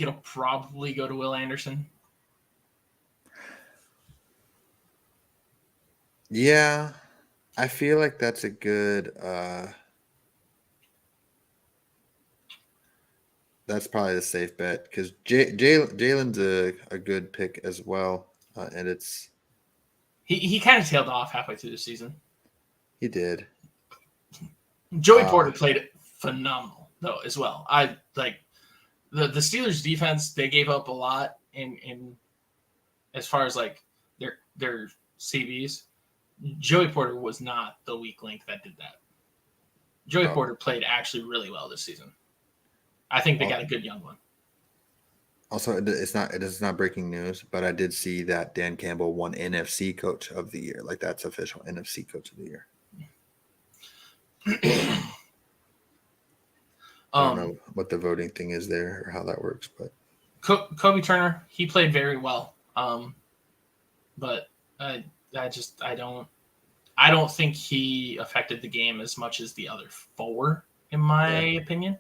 it'll probably go to Will Anderson. Yeah, I feel like that's a good. That's probably the safe bet because Jalen's a good pick as well, and it's he kind of tailed off halfway through the season. He did. Joey Porter played phenomenal though as well. I like the Steelers defense. They gave up a lot in as far as like their CVs. Joey Porter was not the weak link that did that. Joey Porter played actually really well this season. I think they got a good young one. Also, it is not breaking news, but I did see that Dan Campbell won NFC Coach of the Year. Like that's official NFC Coach of the Year. I don't know what the voting thing is there or how that works, but Kobe Turner, he played very well. But I don't think he affected the game as much as the other four, in my opinion.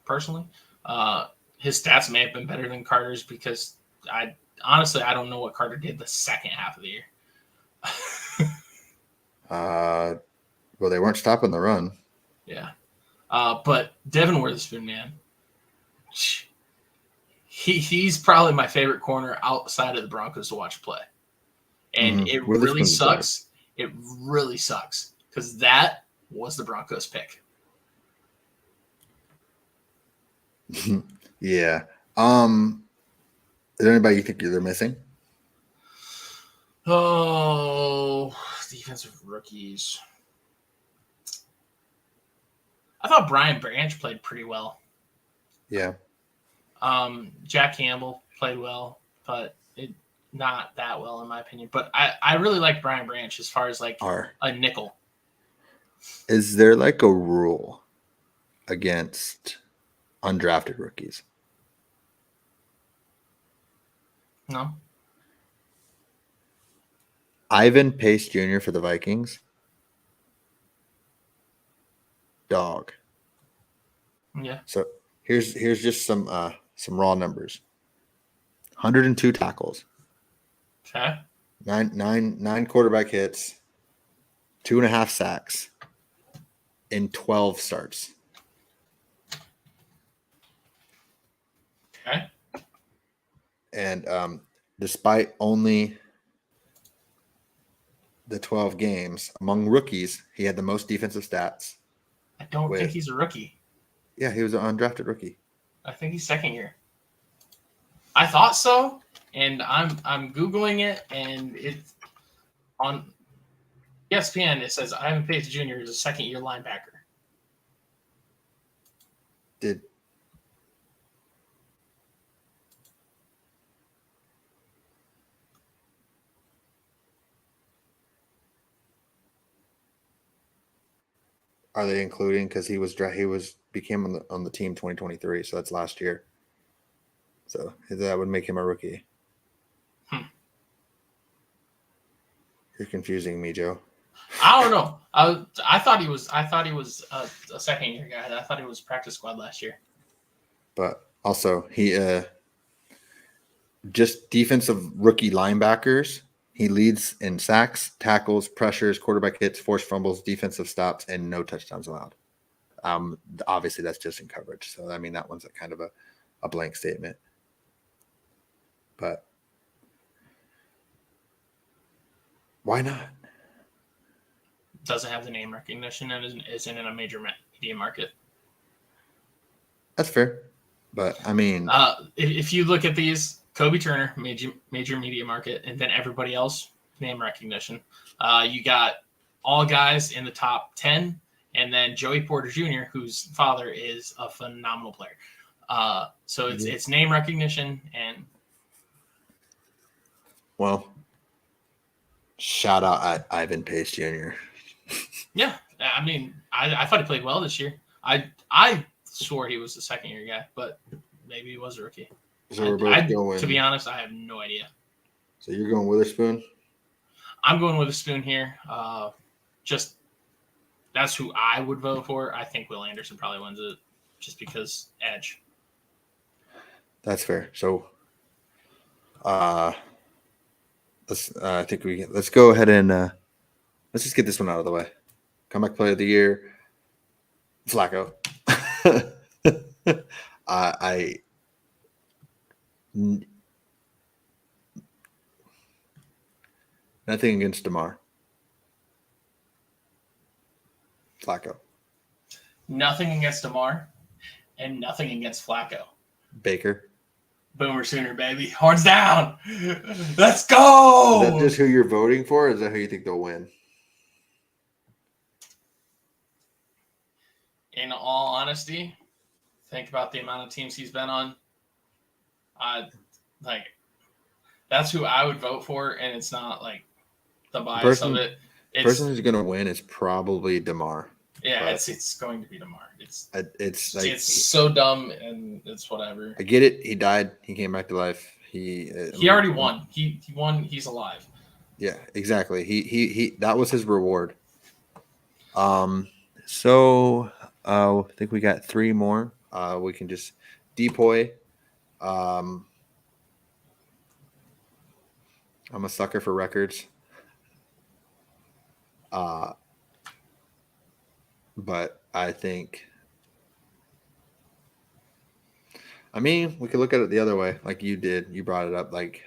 Personally, his stats may have been better than Carter's because I don't know what Carter did the second half of the year. Well, they weren't stopping the run. Yeah, but Devin Witherspoon, man, he's probably my favorite corner outside of the Broncos to watch play, and it really sucks. It really sucks because that was the Broncos pick. Yeah. Is there anybody you think they're missing? Oh, defensive rookies. I thought Brian Branch played pretty well. Yeah. Jack Campbell played well, but not that well in my opinion. But I really like Brian Branch as far as like a nickel. Is there like a rule against undrafted rookies? No. Ivan Pace Jr. for the Vikings. Dog. Yeah. So here's just some raw numbers. 102 tackles. Okay. Nine quarterback hits. 2.5 sacks. In 12 starts. Okay. And despite only the 12 games among rookies, he had the most defensive stats. I don't think he's a rookie. Yeah, he was an undrafted rookie. I think he's second year. I thought so, and I'm Googling it, and it's on ESPN. It says Ivan Pace Jr. is a second year linebacker. Are they including because he became on the team 2023, so that's last year. So that would make him a rookie. You're confusing me, Joe. I don't know. I thought he was a second year guy. I thought he was practice squad last year. But also he just defensive rookie linebackers. He leads in sacks, tackles, pressures, quarterback hits, forced fumbles, defensive stops, and no touchdowns allowed. Obviously, that's just in coverage. So, I mean, that one's a kind of a blank statement. But why not? Doesn't have the name recognition and isn't in a major media market. That's fair. But, I mean... if you look at these... Kobe Turner, major media market, and then everybody else, name recognition. You got all guys in the top 10, and then Joey Porter Jr., whose father is a phenomenal player. So it's name recognition and... Well, shout out at Ivan Pace Jr. Yeah, I mean, I thought he played well this year. I swore he was the second year guy, but maybe he was a rookie. So we're both going. To be honest, I have no idea. So you're going Witherspoon? I'm going Witherspoon here. Just that's who I would vote for. I think Will Anderson probably wins it, just because edge. That's fair. So, let's go ahead and let's just get this one out of the way. Comeback player of the year, Flacco. Nothing against DeMar. Flacco. Nothing against DeMar, and nothing against Flacco. Baker. Boomer Sooner, baby. Horns down. Let's go. Is that just who you're voting for, or is that who you think they'll win? In all honesty, think about the amount of teams he's been on. That's who I would vote for, and it's not like the bias of it. The person who's going to win is probably DeMar. Yeah, it's going to be DeMar. It's so dumb, and it's whatever. I get it. He died. He came back to life. He already won. He won. He's alive. Yeah, exactly. He that was his reward. So I think we got 3 more. We can just Depoy. I'm a sucker for records. But I think, we could look at it the other way, like you did. You brought it up, like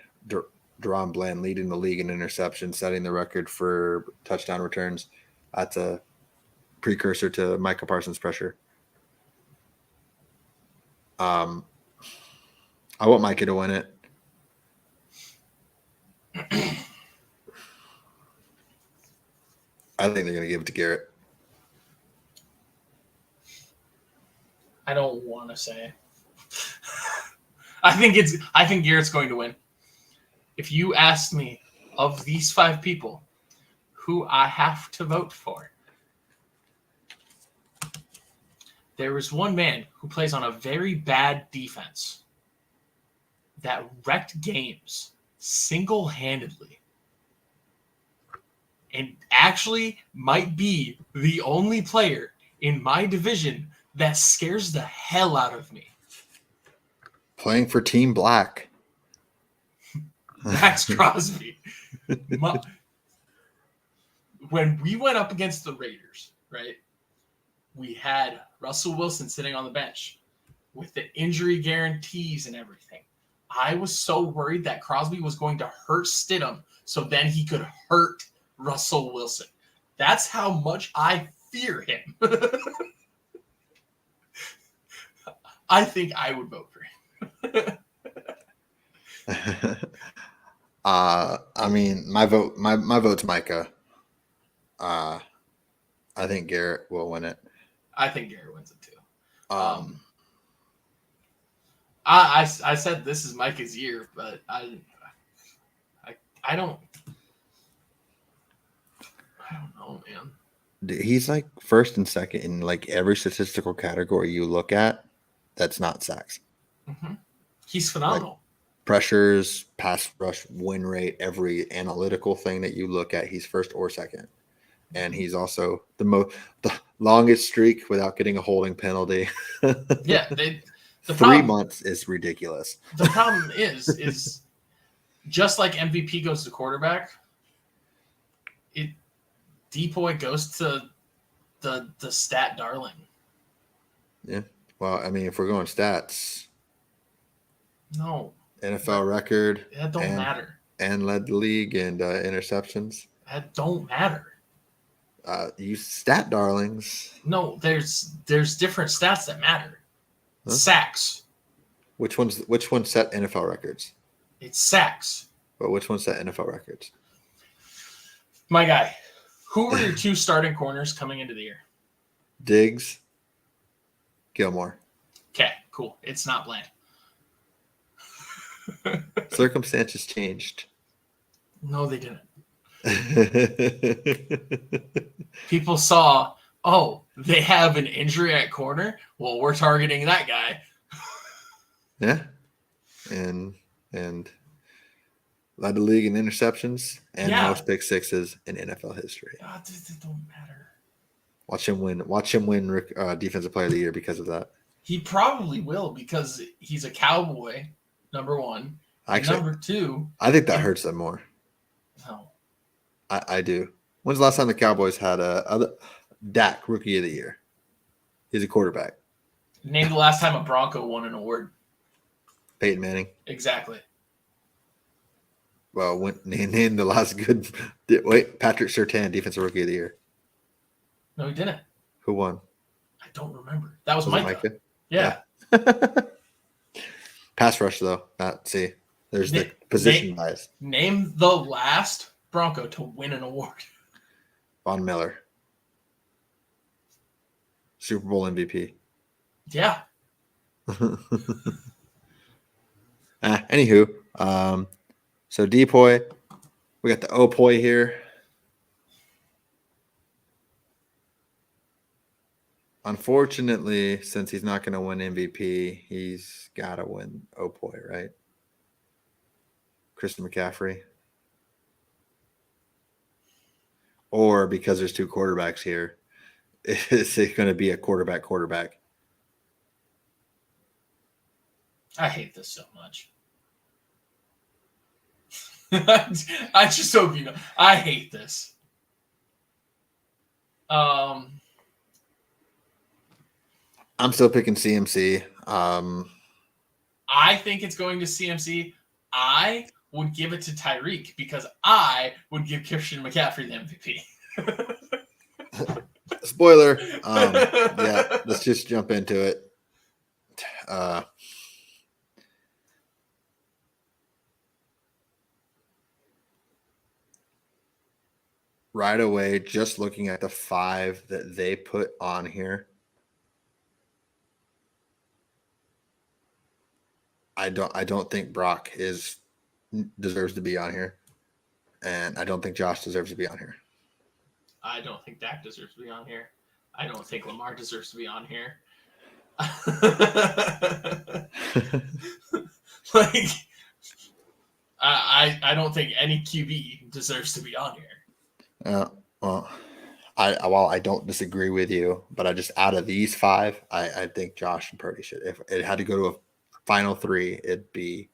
Deron Bland leading the league in interceptions, setting the record for touchdown returns. That's a precursor to Micah Parsons' pressure. I want Micah to win it. I think they're going to give it to Garrett. I don't want to say. I think Garrett's going to win. If you asked me of these 5 people who I have to vote for, there is one man who plays on a very bad defense that wrecked games single-handedly and actually might be the only player in my division that scares the hell out of me. Playing for Team Black. Max Crosby. When we went up against the Raiders, right, we had Russell Wilson sitting on the bench with the injury guarantees and everything. I was so worried that Crosby was going to hurt Stidham so then he could hurt Russell Wilson. That's how much I fear him. I think I would vote for him. I mean, my vote's Micah. I think Garrett will win it. I think Garrett wins it too. I said this is Micah's year, but I don't know, man. He's like first and second in like every statistical category you look at. That's not sacks. Mm-hmm. He's phenomenal. Like pressures, pass rush, win rate, every analytical thing that you look at, he's first or second. And he's also the longest streak without getting a holding penalty. Yeah, the 3 months is ridiculous. The problem is just like MVP goes to quarterback, D.P.O.I. goes to the stat darling. Yeah. Well, I mean, if we're going stats, no NFL record that don't matter, and led the league in interceptions. That don't matter. You stat darlings. No, there's different stats that matter. Huh? Sacks. Which one set NFL records? It's sacks. But which one set NFL records? My guy, who were your 2 starting corners coming into the year? Diggs, Gilmore. Okay, cool. It's not Bland. Circumstances changed. No, they didn't. People saw, oh, they have an injury at corner. Well, we're targeting that guy. Yeah, and led the league in interceptions and most pick sixes in NFL history. It don't matter. Watch him win. Defensive Player of the Year because of that. He probably will because he's a Cowboy. Number 1. Actually, number 2. I think that hurts them more. No. I do. When's the last time the Cowboys had a Dak Rookie of the Year? He's a quarterback. Name the last time a Bronco won an award. Peyton Manning. Exactly. Well, name the last good. Wait, Patrick Surtain, Defensive Rookie of the Year. No, he didn't. Who won? I don't remember. That was Micah. Yeah. Pass rush though. There's the position bias. Name the last Bronco to win an award. Von Miller. Super Bowl MVP. Yeah. Anywho, so D.P.O.I. We got the O.P.O.I. here. Unfortunately, since he's not going to win MVP, he's got to win O.P.O.I., right? Christian McCaffrey. Or because there's 2 quarterbacks here, is it going to be a quarterback? I hate this so much. I just hope you know. I hate this. I'm still picking CMC. I think it's going to CMC. I would give it to Tyreek because I would give Christian McCaffrey the MVP. Spoiler. Yeah, let's just jump into it. Right away, just looking at the 5 that they put on here, I don't think Brock deserves to be on here, and I don't think Josh deserves to be on here. I don't think Dak deserves to be on here. I don't think Lamar deserves to be on here. Like, I don't think any QB deserves to be on here. Well, I don't disagree with you, but I just out of these 5, I think Josh and Purdy should. If it had to go to a final 3, it'd be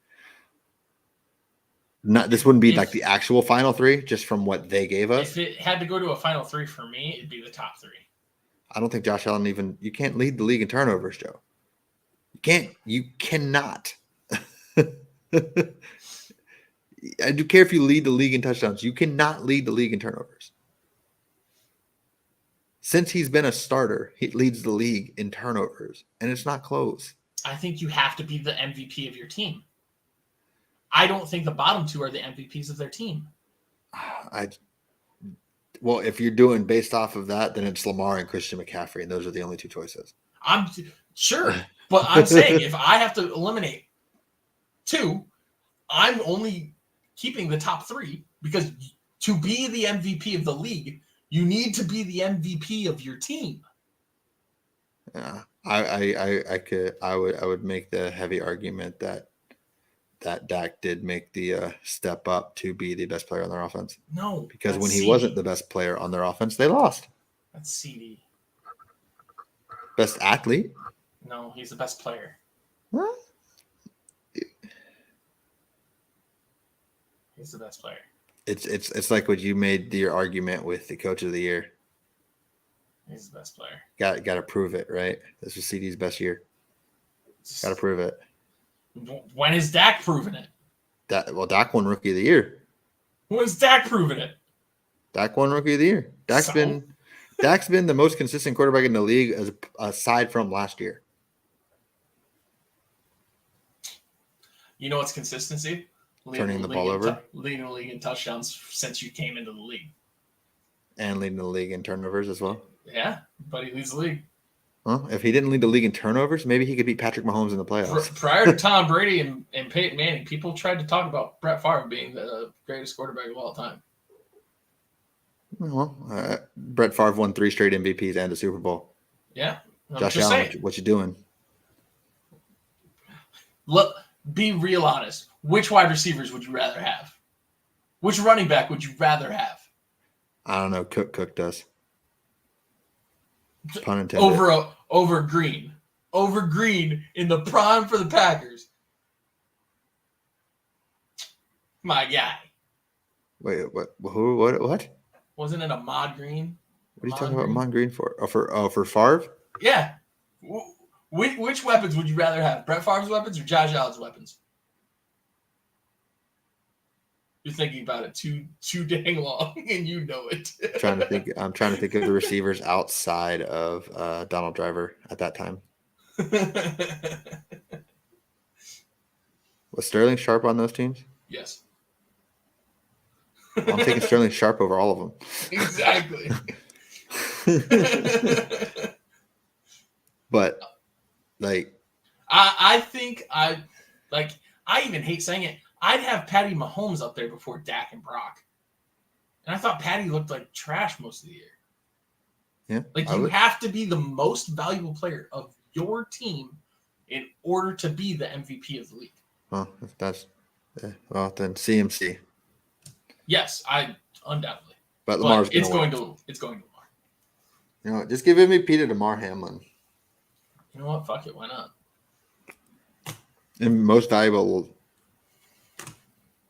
not. This wouldn't be like the actual final 3, just from what they gave us. If it had to go to a final 3 for me, it'd be the top 3. I don't think Josh Allen you can't lead the league in turnovers, Joe. You cannot. I do care if you lead the league in touchdowns. You cannot lead the league in turnovers. Since he's been a starter, he leads the league in turnovers, and it's not close. I think you have to be the MVP of your team. I don't think the bottom two are the MVPs of their team. Well, if you're doing based off of that, then it's Lamar and Christian McCaffrey, and those are the only two choices. I'm sure, but I'm saying if I have to eliminate two, I'm only keeping the top three because to be the MVP of the league, you need to be the MVP of your team. Yeah, I would make the heavy argument that Dak did make the step up to be the best player on their offense. No, because when he wasn't the best player on their offense, they lost. That's CD. Best athlete? No, he's the best player. What? He's the best player. It's like what you made your argument with the coach of the year. He's the best player. Got to prove it, right? This was CD's best year. Got to prove it. When is Dak proving it? Dak won Rookie of the Year. When's Dak proving it? Dak won Rookie of the Year. Dak's been the most consistent quarterback in the league aside from last year. You know what's consistency? Turning the ball over. Leading the league in touchdowns since you came into the league. And leading the league in turnovers as well. Yeah, but he leads the league. Well, if he didn't lead the league in turnovers, maybe he could beat Patrick Mahomes in the playoffs. Prior to Tom Brady and Peyton Manning, people tried to talk about Brett Favre being the greatest quarterback of all time. Well, Brett Favre won 3 straight MVPs and a Super Bowl. Yeah. Josh Allen, what you doing? Look, be real honest. Which wide receivers would you rather have? Which running back would you rather have? I don't know. Cook does. Pun intended. Over Green. Over Green in the prime for the Packers. My guy. Wait, what? Who? What? Wasn't it Ahmad Green? What are you talking about Ahmad Green for? For Favre? Yeah. Which weapons would you rather have? Brett Favre's weapons or Josh Allen's weapons? You're thinking about it too dang long, and you know it. I'm trying to think of the receivers outside of Donald Driver at that time. Was Sterling Sharp on those teams? Yes. Well, I'm taking Sterling Sharp over all of them. Exactly. But like, I think I even hate saying it. I'd have Patty Mahomes up there before Dak and Brock. And I thought Patty looked like trash most of the year. Yeah. Like you have to be the most valuable player of your team in order to be the MVP of the league. Well, if that's well, then CMC. Yes, I undoubtedly. But Lamar's it's going to Lamar. You know what? Just give MVP to DeMar Hamlin. You know what? Fuck it. Why not? And most valuable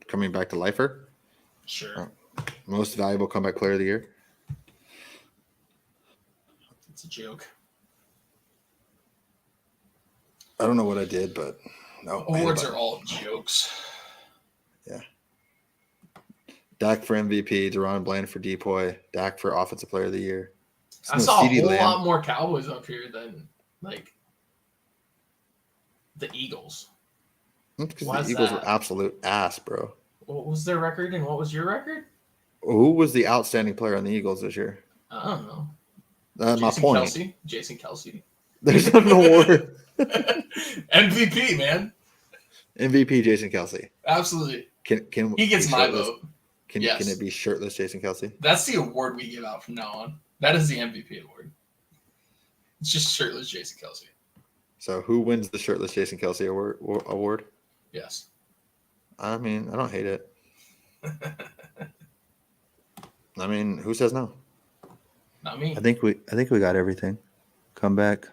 coming back to lifer. Sure. Most valuable comeback player of the year. It's a joke. I don't know what I did, but no. Awards are all jokes. Yeah. Dak for MVP, Deron Bland for DPOY, Dak for Offensive Player of the Year. I saw a whole lot more Cowboys up here than like the Eagles. Because the Eagles were absolute ass, bro. What was their record and what was your record? Who was the outstanding player on the Eagles this year? I don't know. That's my point. Jason Kelce. There's an award. MVP, man. MVP Jason Kelce. Absolutely. Can he gets my vote? Can it be shirtless Jason Kelce? That's the award we give out from now on. That is the MVP award. It's just shirtless Jason Kelce. So who wins the shirtless Jason Kelce award? Yes. I mean, I don't hate it. I mean, who says no? Not me. I think we got everything. Comeback,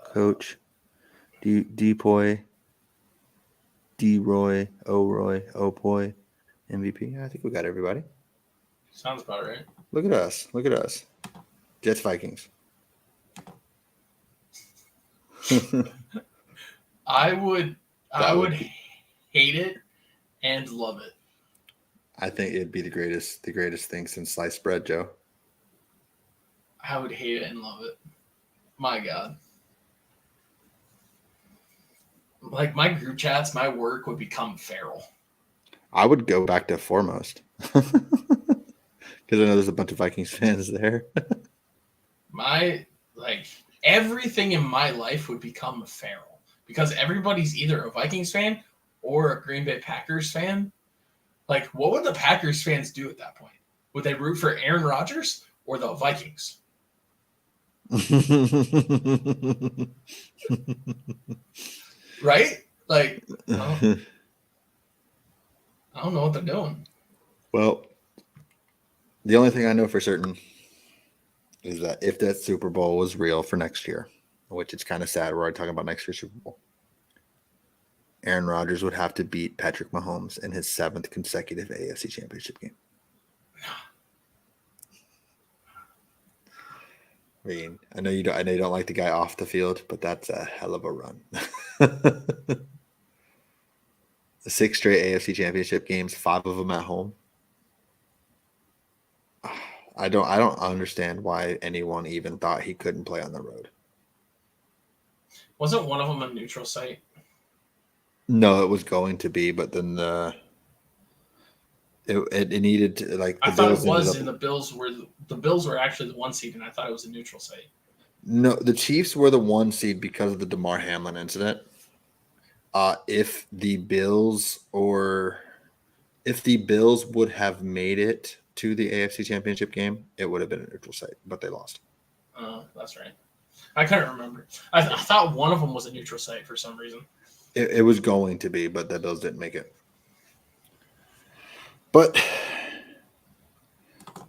coach, D-Poy, D-Roy, O-Roy, O-Poy, MVP. I think we got everybody. Sounds about right. Look at us. Jets Vikings. I would hate it and love it. I think it'd be the greatest thing since sliced bread, Joe. I would hate it and love it. My God. Like my group chats, my work would become feral. I would go back to foremost because I know there's a bunch of Vikings fans there. Everything in my life would become feral because everybody's either a Vikings fan or a Green Bay Packers fan. Like, what would the Packers fans do at that point? Would they root for Aaron Rodgers or the Vikings? Right? Like, I don't know what they're doing. Well, the only thing I know for certain is that if that Super Bowl was real for next year, which it's kind of sad, we're already talking about next year's Super Bowl, Aaron Rodgers would have to beat Patrick Mahomes in his 7th consecutive AFC Championship game. I mean, I know you don't like the guy off the field, but that's a hell of a run. 6 straight AFC Championship games, 5 of them at home. I don't understand why anyone even thought he couldn't play on the road. Wasn't one of them a neutral site? No, it was going to be, but then it needed to, like, I thought it was, and the Bills were actually the 1 seed, and I thought it was a neutral site. No, the Chiefs were the 1 seed because of the DeMar Hamlin incident. If the Bills would have made it to the AFC Championship game, it would have been a neutral site, but they lost. Oh, that's right. I couldn't remember. I thought one of them was a neutral site for some reason. It was going to be, but the Bills didn't make it. But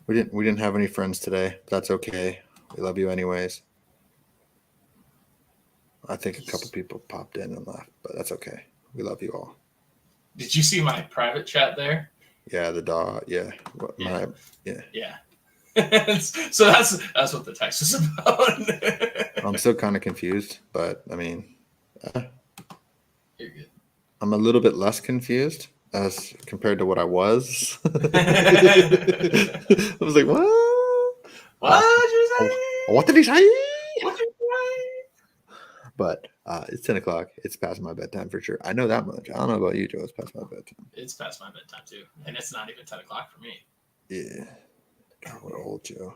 we didn't have any friends today. That's okay. We love you anyways. I think a couple people popped in and left, but that's okay. We love you all. Did you see my private chat there? Yeah, the dog. Yeah. Yeah. So that's what the text was about. I'm still kind of confused, but I mean, You're good. I'm a little bit less confused as compared to what I was. I was like, what? What did you say? What did he say? What did you say? But it's 10 o'clock. It's past my bedtime for sure. I know that much. I don't know about you, Joe. It's past my bedtime. It's past my bedtime too, and it's not even 10 o'clock for me. Yeah. We're old, Joe.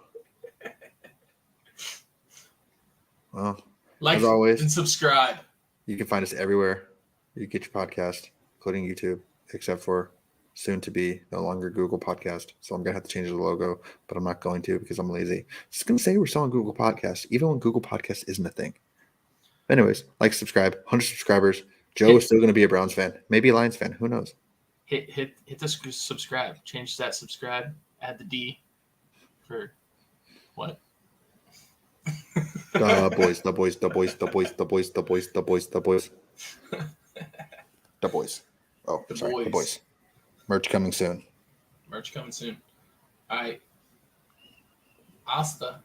Well, like as always, and subscribe. You can find us everywhere you get your podcast, including YouTube, except for soon to be no longer Google Podcast. So I'm going to have to change the logo, but I'm not going to because I'm lazy. Just going to say we're still on Google Podcast, even when Google Podcast isn't a thing. Anyways, like, subscribe, 100 subscribers. Joe is still going to be a Browns fan, maybe a Lions fan. Who knows? Hit the subscribe. Change that subscribe. Add the D for what? The boys. Oh, the sorry, boys. the boys. Merch coming soon. All right. Hasta.